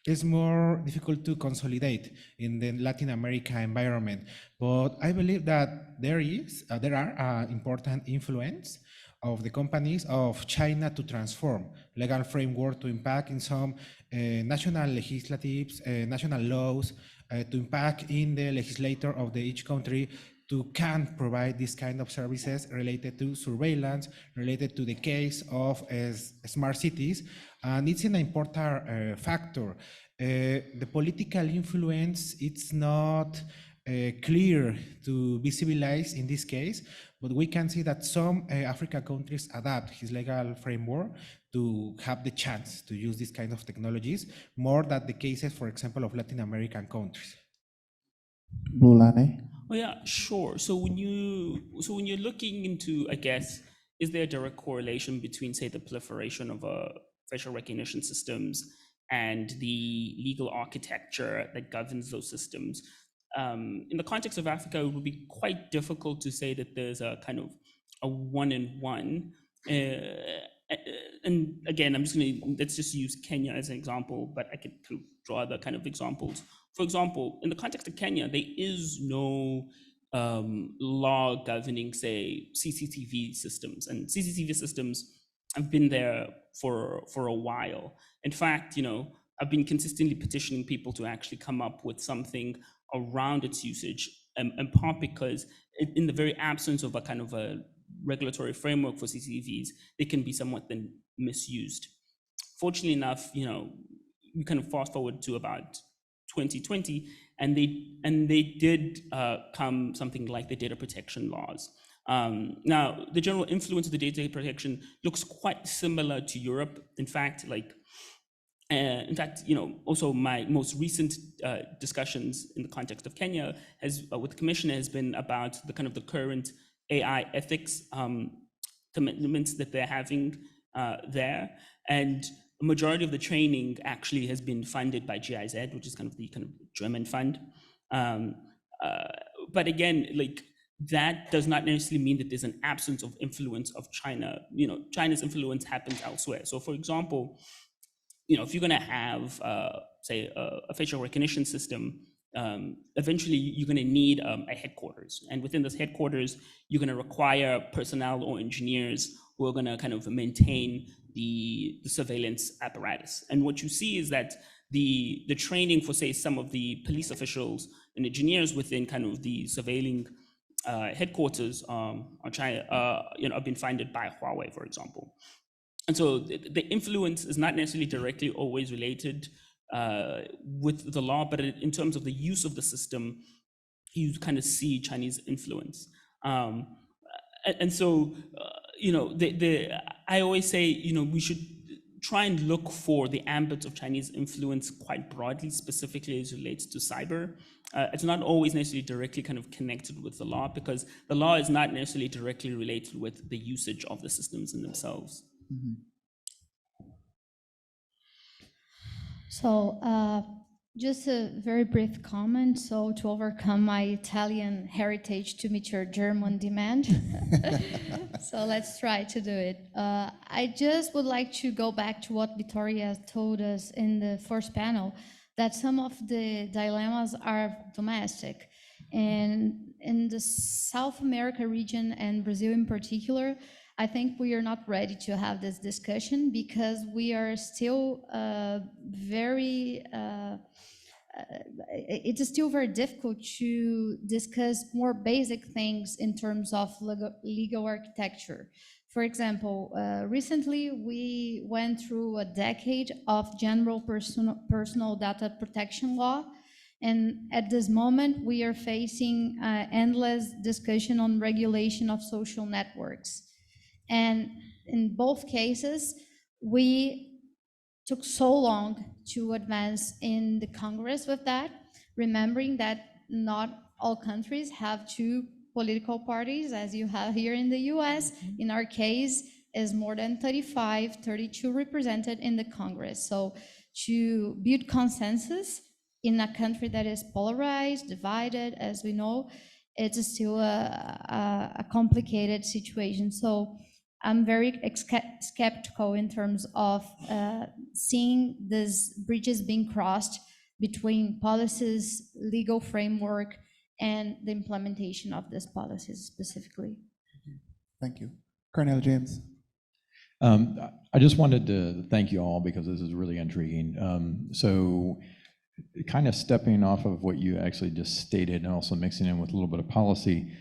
is more difficult to consolidate in the Latin America environment. But I believe that there are important influence of the companies of China to transform legal framework, to impact in some national legislatives, national laws, to impact in the legislator of each country to can provide this kind of services related to surveillance, related to the case of smart cities. And it's an important factor. The political influence, it's not clear to visibilize in this case, but we can see that some African countries adapt his legal framework to have the chance to use this kind of technologies, more than the cases, for example, of Latin American countries. Bulelani? Oh yeah, sure. So when you're looking into, I guess, is there a direct correlation between, say, the proliferation of facial recognition systems and the legal architecture that governs those systems? In the context of Africa, it would be quite difficult to say that there's a kind of a one-in-one. And again, let's just use Kenya as an example, but I could draw other kind of examples. For example, in the context of Kenya, there is no law governing, say, CCTV systems, and CCTV systems have been there for a while. In fact, I've been consistently petitioning people to actually come up with something around its usage, in part because in the very absence of a kind of a regulatory framework for CCTVs, they can be somewhat then misused. Fortunately enough, we kind of fast forward to about 2020, and they did come something like the data protection laws. Now, the general influence of the data protection looks quite similar to Europe. In fact, also my most recent discussions in the context of Kenya with the commissioner has been about the current AI ethics commitments that they're having there. And a majority of the training actually has been funded by GIZ, which is the German fund. But again, that does not necessarily mean that there's an absence of influence of China. China's influence happens elsewhere. So for example, if you're going to have, say, a facial recognition system, eventually you're going to need a headquarters. And within this headquarters, you're going to require personnel or engineers who are going to maintain the surveillance apparatus. And what you see is that the training for, say, some of the police officials and engineers within the surveilling headquarters are China, have been funded by Huawei, for example. And so the influence is not necessarily directly always related with the law, but in terms of the use of the system, you see Chinese influence. And so, I always say, we should try and look for the ambit of Chinese influence quite broadly, specifically as it relates to cyber. It's not always necessarily directly connected with the law, because the law is not necessarily directly related with the usage of the systems in themselves. Mm-hmm. So just a very brief comment. So to overcome my Italian heritage to meet your German demand. So let's try to do it. I just would like to go back to what Victoria told us in the first panel, that some of the dilemmas are domestic. And in the South America region and Brazil in particular, I think we are not ready to have this discussion because we are still it is still very difficult to discuss more basic things in terms of legal architecture. For example, recently we went through a decade of general personal data protection law. And at this moment, we are facing endless discussion on regulation of social networks. And in both cases, we took so long to advance in the Congress with that, remembering that not all countries have two political parties, as you have here in the US. In our case, is more than 35, 32 represented in the Congress. So to build consensus in a country that is polarized, divided, as we know, it's still a complicated situation. So I'm very skeptical in terms of seeing these bridges being crossed between policies, legal framework, and the implementation of these policies specifically. Thank you. Colonel James. I just wanted to thank you all because this is really intriguing. So kind of stepping off of what you actually just stated and also mixing in with a little bit of policy,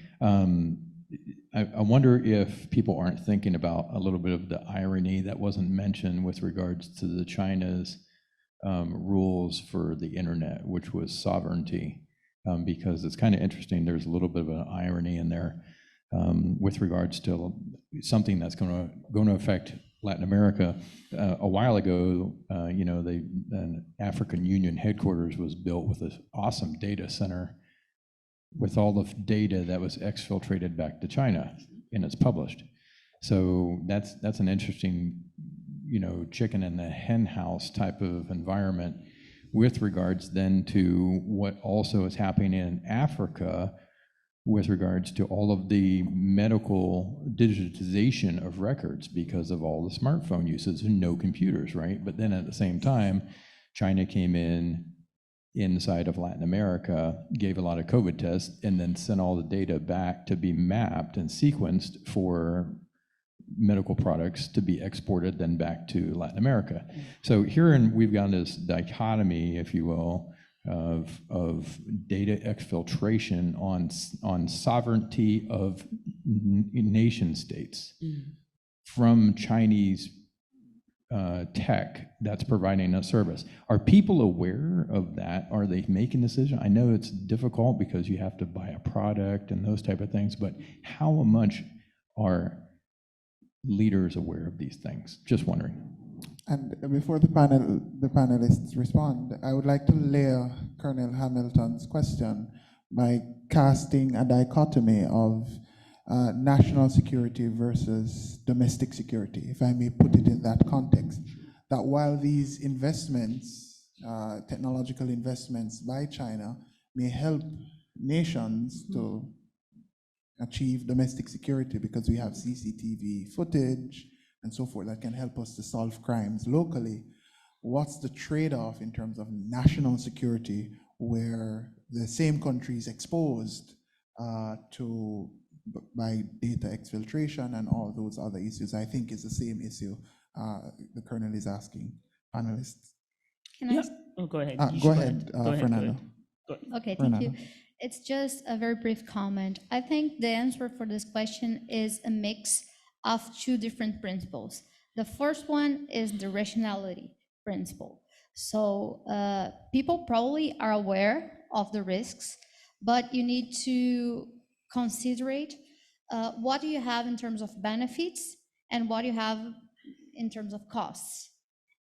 I wonder if people aren't thinking about a little bit of the irony that wasn't mentioned with regards to the China's rules for the internet, which was sovereignty, because it's kind of interesting. There's a little bit of an irony in there with regards to something that's going to affect Latin America. A while ago, the African Union headquarters was built with this awesome data center with all the data that was exfiltrated back to China, and it's published. So that's an interesting, chicken and the hen house type of environment with regards then to what also is happening in Africa with regards to all of the medical digitization of records because of all the smartphone uses and no computers, right? But then at the same time, China came in inside of Latin America, gave a lot of COVID tests, and then sent all the data back to be mapped and sequenced for medical products to be exported then back to Latin America. So here we've got this dichotomy, if you will, of data exfiltration on sovereignty of nation states from Chinese tech that's providing a service. Are people aware of that? Are they making decisions? I know it's difficult because you have to buy a product and those type of things, but how much are leaders aware of these things? Just wondering. And before the panelists respond, I would like to layer Colonel Hamilton's question by casting a dichotomy of national security versus domestic security, if I may put it in that context. That while these investments, technological investments by China may help nations to achieve domestic security because we have CCTV footage and so forth that can help us to solve crimes locally, what's the trade-off in terms of national security where the same country is exposed by data exfiltration and all those other issues? I think is the same issue the Colonel is asking panelists. Can I? Oh, go ahead. Go ahead, Fernando. Okay, thank you. It's just a very brief comment. I think the answer for this question is a mix of two different principles. The first one is the rationality principle. So people probably are aware of the risks, but you need to consider what do you have in terms of benefits and what you have in terms of costs.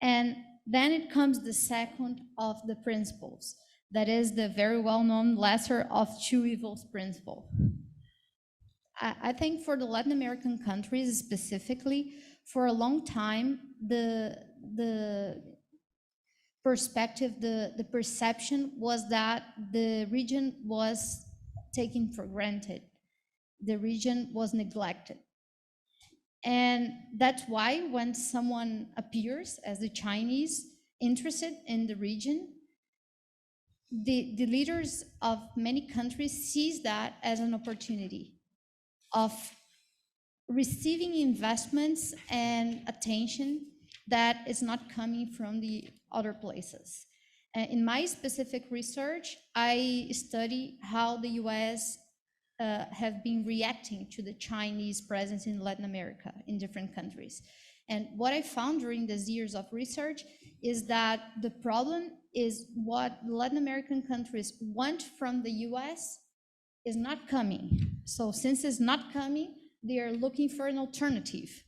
And then it comes the second of the principles. That is the very well-known lesser of two evils principle. I think for the Latin American countries specifically, for a long time, the perspective, the perception was that the region was taken for granted. The region was neglected. And that's why when someone appears as the Chinese interested in the region, the leaders of many countries sees that as an opportunity of receiving investments and attention that is not coming from the other places. In my specific research, I study how the US have been reacting to the Chinese presence in Latin America in different countries. And what I found during these years of research is that the problem is what Latin American countries want from the US is not coming. So since it's not coming, they are looking for an alternative.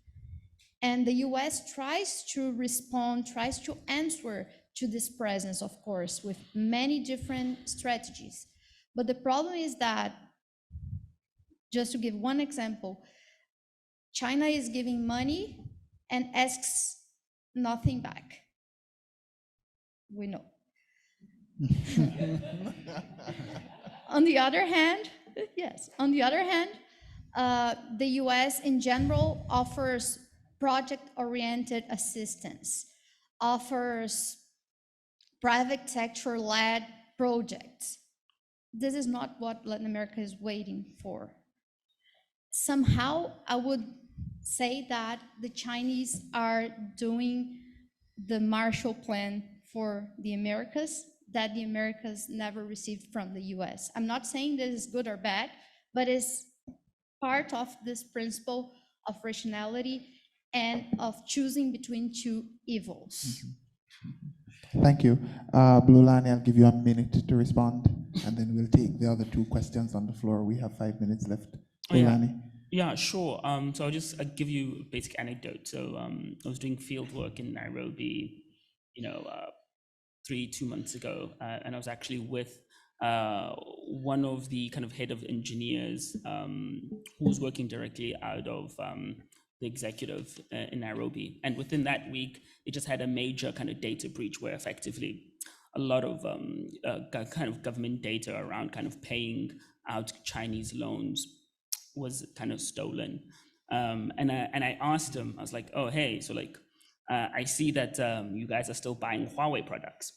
And the US tries to respond, tries to answer to this presence, of course, with many different strategies. But the problem is that, just to give one example, China is giving money and asks nothing back. We know. On the other hand, the US in general offers project-oriented assistance, offers private sector-led projects. This is not what Latin America is waiting for. Somehow, I would say that the Chinese are doing the Marshall Plan for the Americas that the Americas never received from the US. I'm not saying this is good or bad, but it's part of this principle of rationality and of choosing between two evils. Thank you. Bulelani, I'll give you a minute to respond, and then we'll take the other two questions on the floor. We have 5 minutes left. Bulelani. Yeah, sure. So I'll just give you a basic anecdote. So I was doing field work in Nairobi, 2 months ago, and I was actually with one of the kind of head of engineers who was working directly out of the executive in Nairobi. And within that week, they just had a major kind of data breach where effectively a lot of kind of government data around kind of paying out Chinese loans was kind of stolen. And I asked him, I was like, oh, hey, so like, I see that you guys are still buying Huawei products.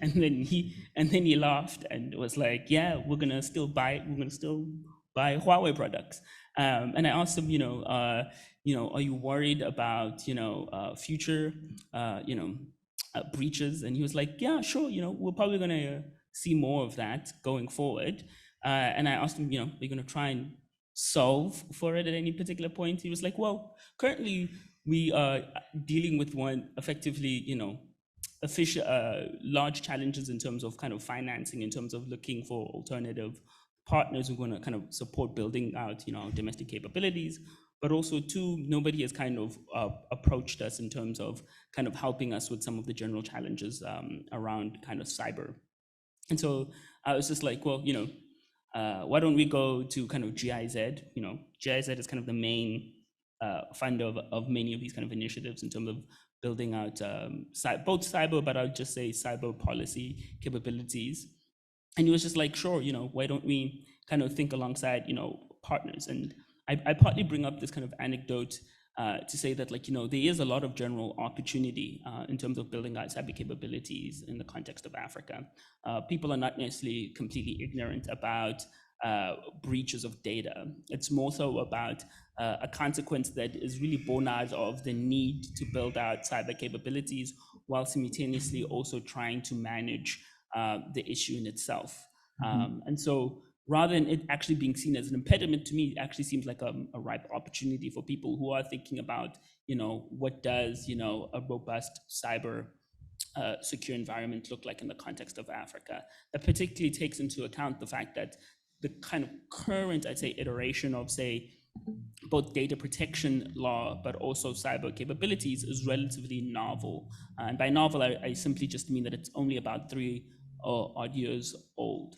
and then he laughed and was like, yeah, we're gonna still buy Huawei products. And I asked him, are you worried about, future, breaches? And he was like, yeah, sure, we're probably gonna see more of that going forward. And I asked him, are you gonna try and solve for it at any particular point? He was like, well, currently we are dealing with one effectively, large challenges in terms of kind of financing, in terms of looking for alternative partners who are going to kind of support building out, domestic capabilities. But also, two, nobody has kind of approached us in terms of kind of helping us with some of the general challenges around kind of cyber. And so I was just like, well, why don't we go to kind of GIZ? GIZ is kind of the main funder of many of these kind of initiatives in terms of building out both cyber, but I'll just say cyber policy capabilities. And he was just like, sure, why don't we kind of think alongside, partners? And I partly bring up this kind of anecdote to say that, like, there is a lot of general opportunity in terms of building out cyber capabilities in the context of Africa. People are not necessarily completely ignorant about breaches of data. It's more so about a consequence that is really born out of the need to build out cyber capabilities while simultaneously also trying to manage the issue in itself. And so rather than it actually being seen as an impediment, to me, it actually seems like a ripe opportunity for people who are thinking about, what does, a robust cyber secure environment look like in the context of Africa. That particularly takes into account the fact that the kind of current, I'd say, iteration of, say, both data protection law, but also cyber capabilities is relatively novel. And by novel, I simply just mean that it's only about 3 odd years old.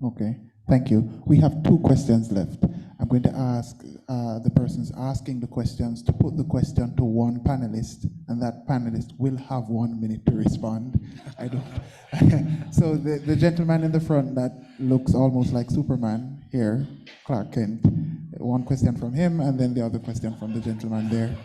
Okay, thank you. We have 2 questions left. I'm going to ask the persons asking the questions to put the question to one panelist, and that panelist will have 1 minute to respond. I don't. So the gentleman in the front that looks almost like Superman here, Clark Kent. 1 question from him, and then the other question from the gentleman there.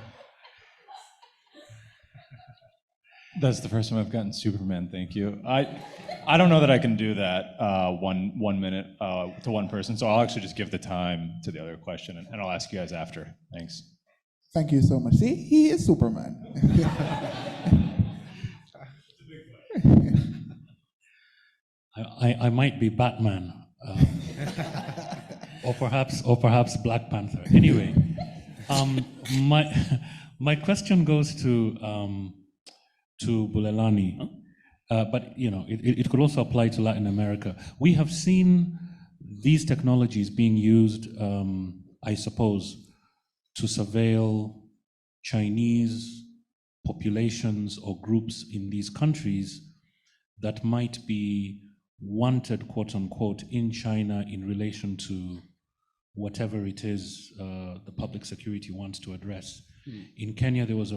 That's the first time I've gotten Superman, thank you. I don't know that I can do that one minute to one person, so I'll actually just give the time to the other question, and I'll ask you guys after. Thanks. Thank you so much. See, he is Superman. I might be Batman, or perhaps Black Panther. Anyway, my question goes to Bulelani, but it could also apply to Latin America. We have seen these technologies being used, I suppose, to surveil Chinese populations or groups in these countries that might be wanted, quote unquote, in China in relation to whatever it is the public security wants to address. In Kenya, there was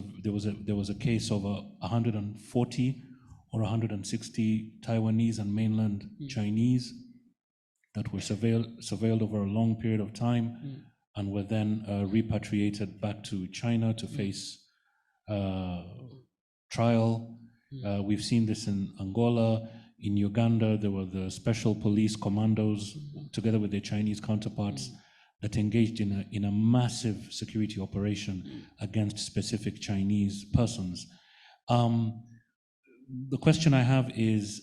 a case of 140 or 160 Taiwanese and mainland Chinese that were surveilled over a long period of time and were then repatriated back to China to face trial. We've seen this in Angola. In Uganda, there were the special police commandos together with their Chinese counterparts that engaged in a massive security operation against specific Chinese persons. The question I have is,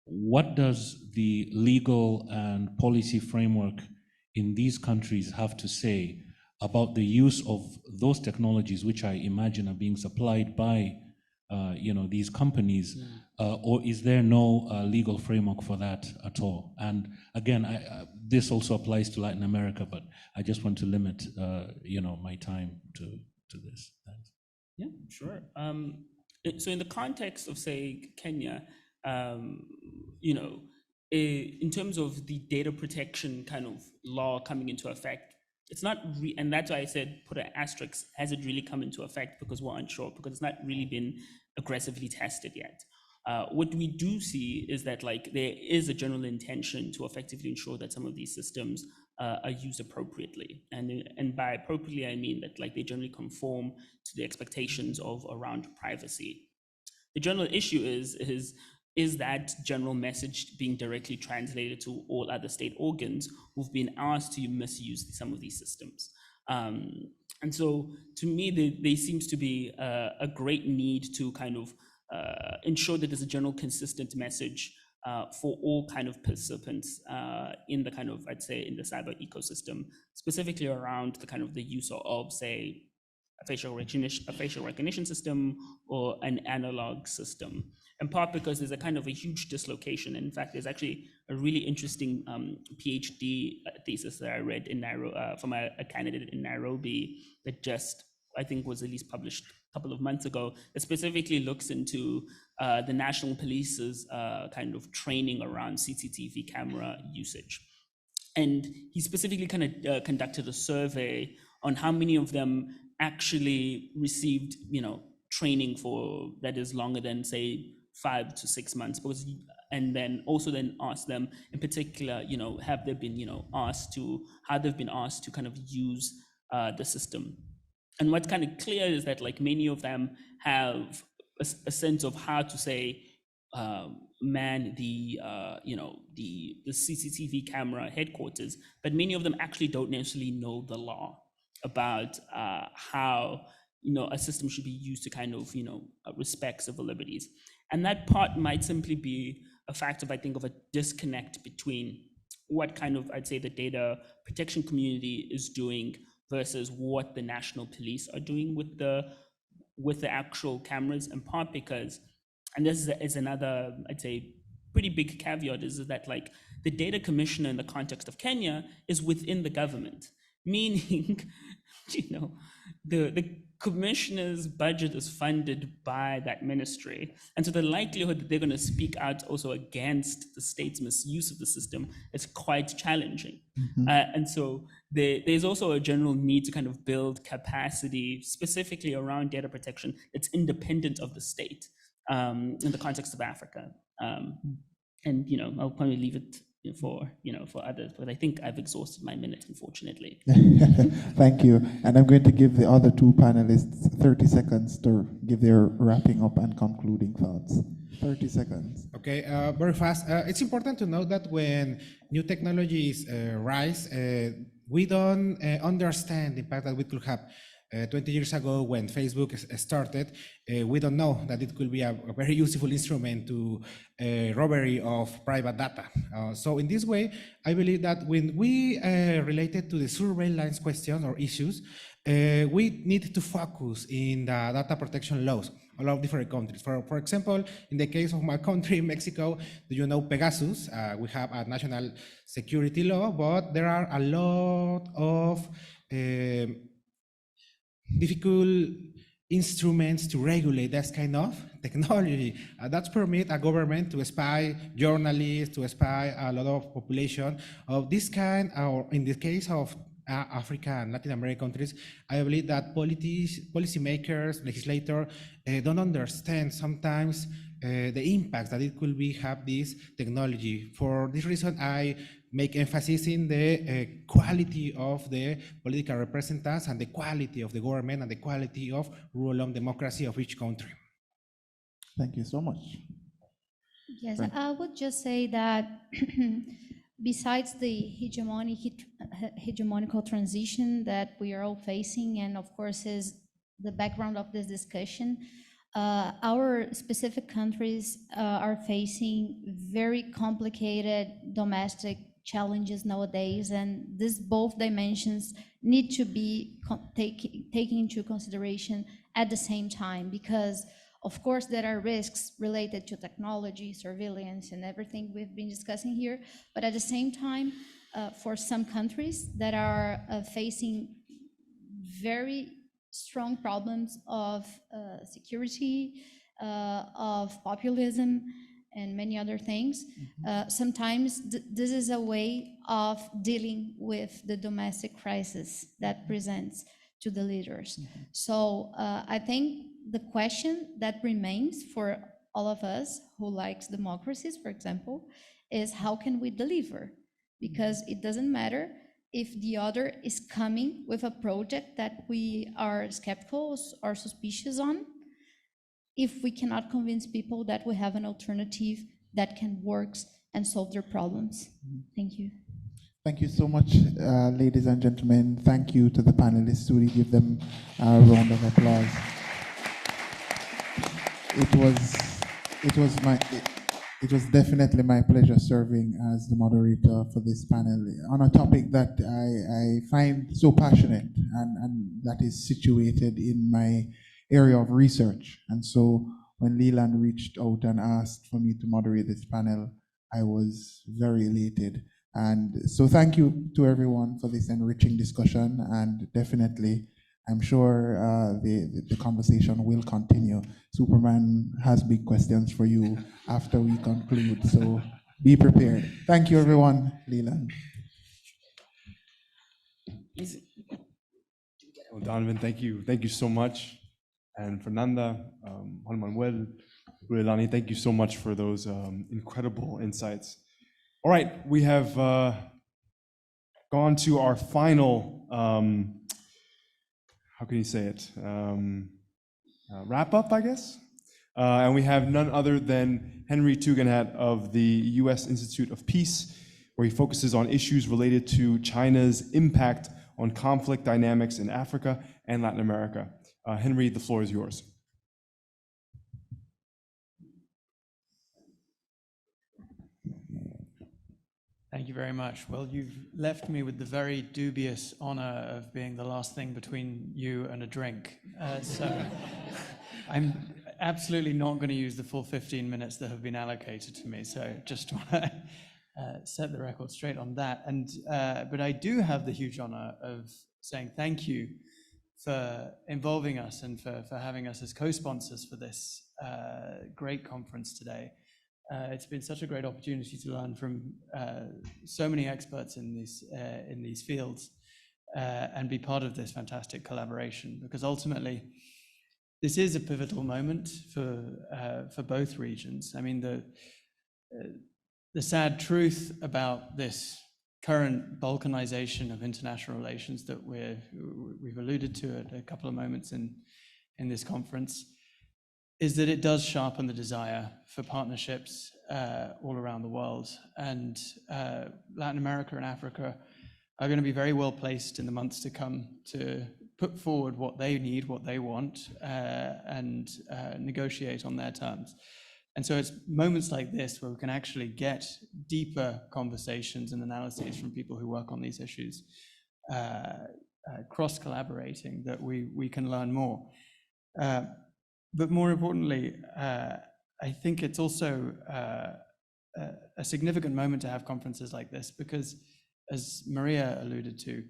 what does the legal and policy framework in these countries have to say about the use of those technologies, which I imagine are being supplied by these companies, or is there no legal framework for that at all? And again, this also applies to Latin America, but I just want to limit, my time to this. Thanks. Yeah, sure. So in the context of, say, Kenya, in terms of the data protection kind of law coming into effect, it's not, and that's why I said put an asterisk, has it really come into effect? Because we're unsure, because it's not really been aggressively tested yet. What we do see is that like there is a general intention to effectively ensure that some of these systems are used appropriately, and by appropriately I mean that like they generally conform to the expectations of around privacy. The general issue is that general message being directly translated to all other state organs who've been asked to misuse some of these systems. And so to me, there seems to be a great need to kind of ensure that there's a general consistent message for all kind of participants in the kind of, I'd say, in the cyber ecosystem, specifically around the kind of the use of, say, a facial recognition system or an analog system, in part because there's a kind of a huge dislocation. In fact, there's actually a really interesting PhD thesis that I read in from a candidate in Nairobi that just, I think, was at least published a couple of months ago, that specifically looks into the National Police's kind of training around CCTV camera usage. And he specifically kind of conducted a survey on how many of them actually received, training for that is longer than, say, 5 to 6 months, and then also asked them in particular, have they been, how they've been asked to kind of use the system. And what's kind of clear is that like many of them have a sense of how to say, man the CCTV camera headquarters, but many of them actually don't necessarily know the law about how a system should be used to kind of respect civil liberties. And that part might simply be a fact of, I think, of a disconnect between what kind of, I'd say, the data protection community is doing versus what the national police are doing with the actual cameras, in part because, and this is another, I'd say, pretty big caveat, is that like the data commissioner in the context of Kenya is within the government, meaning, the commissioner's budget is funded by that ministry. And so the likelihood that they're going to speak out also against the state's misuse of the system is quite challenging. And so there's also a general need to kind of build capacity specifically around data protection that's independent of the state in the context of Africa. And I'll probably leave it for others, but I think I've exhausted my minute, unfortunately. Thank you. And I'm going to give the other two panelists 30 seconds to give their wrapping up and concluding thoughts. 30 seconds. Okay, very fast. It's important to note that when new technologies rise, we don't understand the impact that we could have. 20 years ago, when Facebook started, we don't know that it could be a very useful instrument to robbery of private data. So in this way, I believe that when we related to the surveillance questions or issues, we need to focus in the data protection laws all of different countries. For example, in the case of my country, Mexico, do you know Pegasus? We have a national security law, but there are a lot of difficult instruments to regulate that kind of technology. That permit a government to spy journalists, to spy a lot of population of this kind, or in the case of Africa and Latin American countries, I believe that policymakers, legislators don't understand sometimes the impact that it could be have this technology. For this reason, I make emphasis in the quality of the political representatives and the quality of the government and the quality of rule of democracy of each country. Thank you so much. Yes, I would just say that besides the hegemonical transition that we are all facing, and of course is the background of this discussion, our specific countries are facing very complicated domestic challenges nowadays, and these both dimensions need to be taken into consideration at the same time, because of course there are risks related to technology, surveillance, and everything we've been discussing here, but at the same time, for some countries that are facing very strong problems of security, of populism, and many other things. Sometimes this is a way of dealing with the domestic crisis that presents to the leaders. So I think the question that remains for all of us who likes democracies, for example, is how can we deliver? Because it doesn't matter if the other is coming with a project that we are skeptical or suspicious on, if we cannot convince people that we have an alternative that can work and solve their problems. Thank you. Thank you so much, ladies and gentlemen. Thank you to the panelists. We give them a round of applause. It was definitely my pleasure serving as the moderator for this panel on a topic that I find so passionate and that is situated in my area of research. And so when Leland reached out and asked for me to moderate this panel, I was very elated. And so thank you to everyone for this enriching discussion, and definitely I'm sure the conversation will continue. Superman has big questions for you after we conclude, so be prepared. Thank you, everyone. Leland. Well, Donovan, thank you. Thank you so much. And Fernanda, Juan Manuel, Bulelani, thank you so much for those incredible insights. All right, we have gone to our final, how can you say it? Wrap up, I guess. And we have none other than Henry Tugendhat of the U.S. Institute of Peace, where he focuses on issues related to China's impact on conflict dynamics in Africa and Latin America. Henry, the floor is yours. Thank you very much. Well, you've left me with the very dubious honor of being the last thing between you and a drink. So I'm absolutely not going to use the full 15 minutes that have been allocated to me. So just want to set the record straight on that. And but I do have the huge honor of saying thank you for involving us and for having us as co-sponsors for this great conference today. It's been such a great opportunity to learn from so many experts in these fields and be part of this fantastic collaboration, because ultimately this is a pivotal moment for both regions. I mean, the sad truth about this current balkanization of international relations that we've alluded to at a couple of moments in this conference is that it does sharpen the desire for partnerships all around the world. And Latin America and Africa are going to be very well placed in the months to come to put forward what they need, what they want, and negotiate on their terms. And so it's moments like this where we can actually get deeper conversations and analyses from people who work on these issues, cross-collaborating, that we can learn more. But more importantly, I think it's also a significant moment to have conferences like this, because, as Maria alluded to,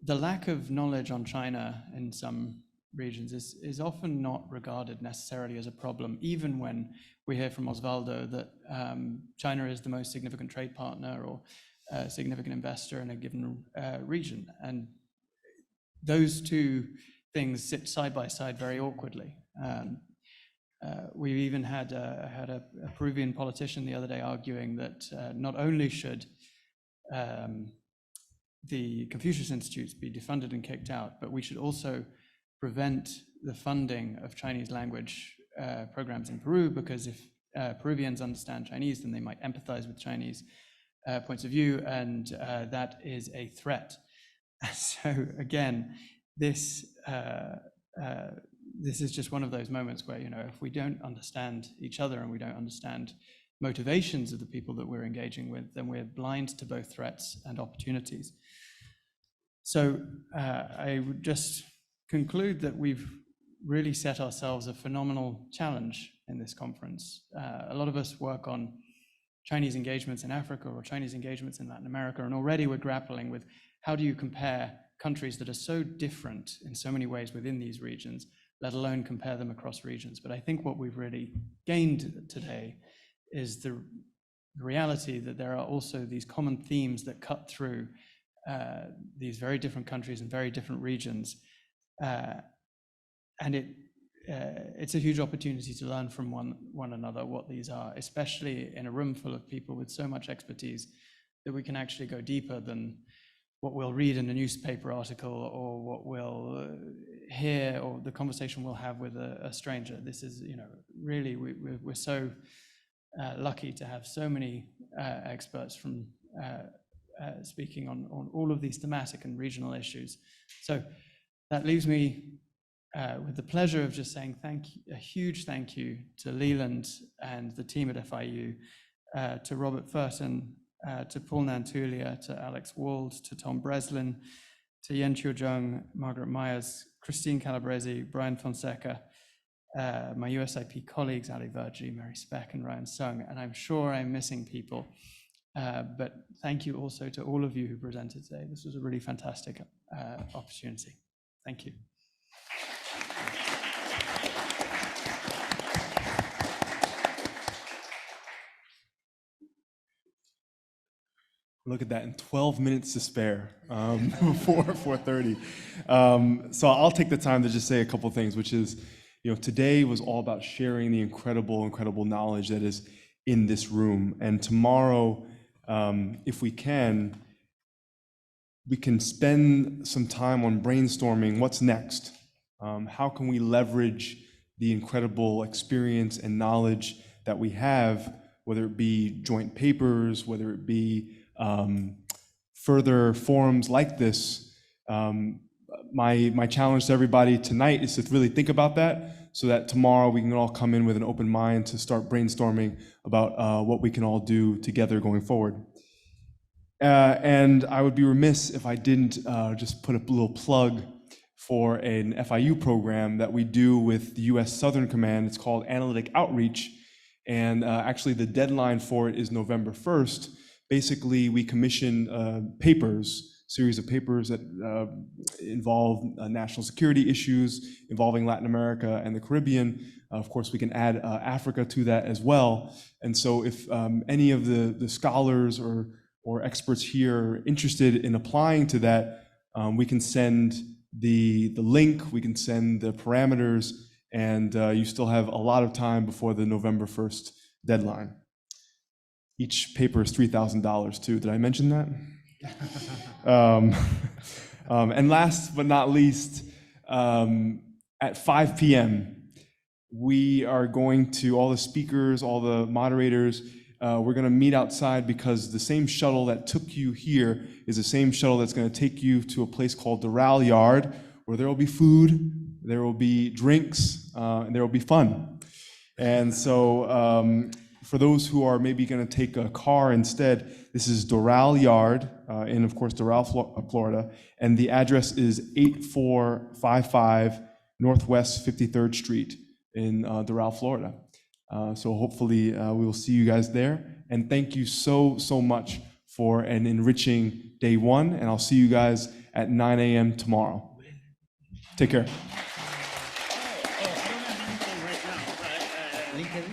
the lack of knowledge on China in some regions is often not regarded necessarily as a problem, even when we hear from Osvaldo that China is the most significant trade partner or a significant investor in a given region. And those two things sit side by side very awkwardly. We even had a Peruvian politician the other day arguing that not only should the Confucius Institutes be defunded and kicked out, but we should also prevent the funding of Chinese language programs in Peru, because if Peruvians understand Chinese, then they might empathize with Chinese points of view, and that is a threat. So again, this is just one of those moments where, if we don't understand each other and we don't understand motivations of the people that we're engaging with, then we're blind to both threats and opportunities. So I would just conclude that we've really set ourselves a phenomenal challenge in this conference. A lot of us work on Chinese engagements in Africa or Chinese engagements in Latin America, and already we're grappling with how do you compare countries that are so different in so many ways within these regions, let alone compare them across regions. But I think what we've really gained today is the reality that there are also these common themes that cut through these very different countries and very different regions. And it's a huge opportunity to learn from one another what these are, especially in a room full of people with so much expertise that we can actually go deeper than what we'll read in a newspaper article or what we'll hear or the conversation we'll have with a stranger. This is, really, we're so lucky to have so many experts from speaking on all of these thematic and regional issues. So that leaves me with the pleasure of just saying a huge thank you to Leland and the team at FIU, to Robert Furton, to Paul Nantulia, to Alex Wald, to Tom Breslin, to Yen Chiu Jung, Margaret Myers, Christine Calabresi, Brian Fonseca, my USIP colleagues, Ali Vergi, Mary Speck, and Ryan Sung, and I'm sure I'm missing people. But thank you also to all of you who presented today. This was a really fantastic opportunity. Thank you. Look at that, and 12 minutes to spare before 4:30. So I'll take the time to just say a couple things, which is, today was all about sharing the incredible knowledge that is in this room. And tomorrow, if we can spend some time on brainstorming what's next. How can we leverage the incredible experience and knowledge that we have, whether it be joint papers, whether it be further forums like this. My challenge to everybody tonight is to really think about that, so that tomorrow we can all come in with an open mind to start brainstorming about what we can all do together going forward. And I would be remiss if I didn't just put a little plug for an FIU program that we do with the U.S. Southern Command. It's called Analytic Outreach, and actually the deadline for it is November 1st. Basically, we commission series of papers that involve national security issues involving Latin America and the Caribbean. Of course, we can add Africa to that as well. And so if any of the scholars or experts here are interested in applying to that, we can send the link, we can send the parameters, and you still have a lot of time before the November 1st deadline. Each paper is $3,000 too. Did I mention that? And last but not least, at 5 p.m., we are going to, all the speakers, all the moderators, we're going to meet outside, because the same shuttle that took you here is the same shuttle that's going to take you to a place called Doral Yard, where there will be food, there will be drinks, and there will be fun. And so for those who are maybe going to take a car instead, this is Doral Yard in, of course, Doral, Florida, and the address is 8455 Northwest 53rd Street in Doral, Florida. So hopefully we will see you guys there. And thank you so much for an enriching day one, and I'll see you guys at 9 a.m. tomorrow. Take care.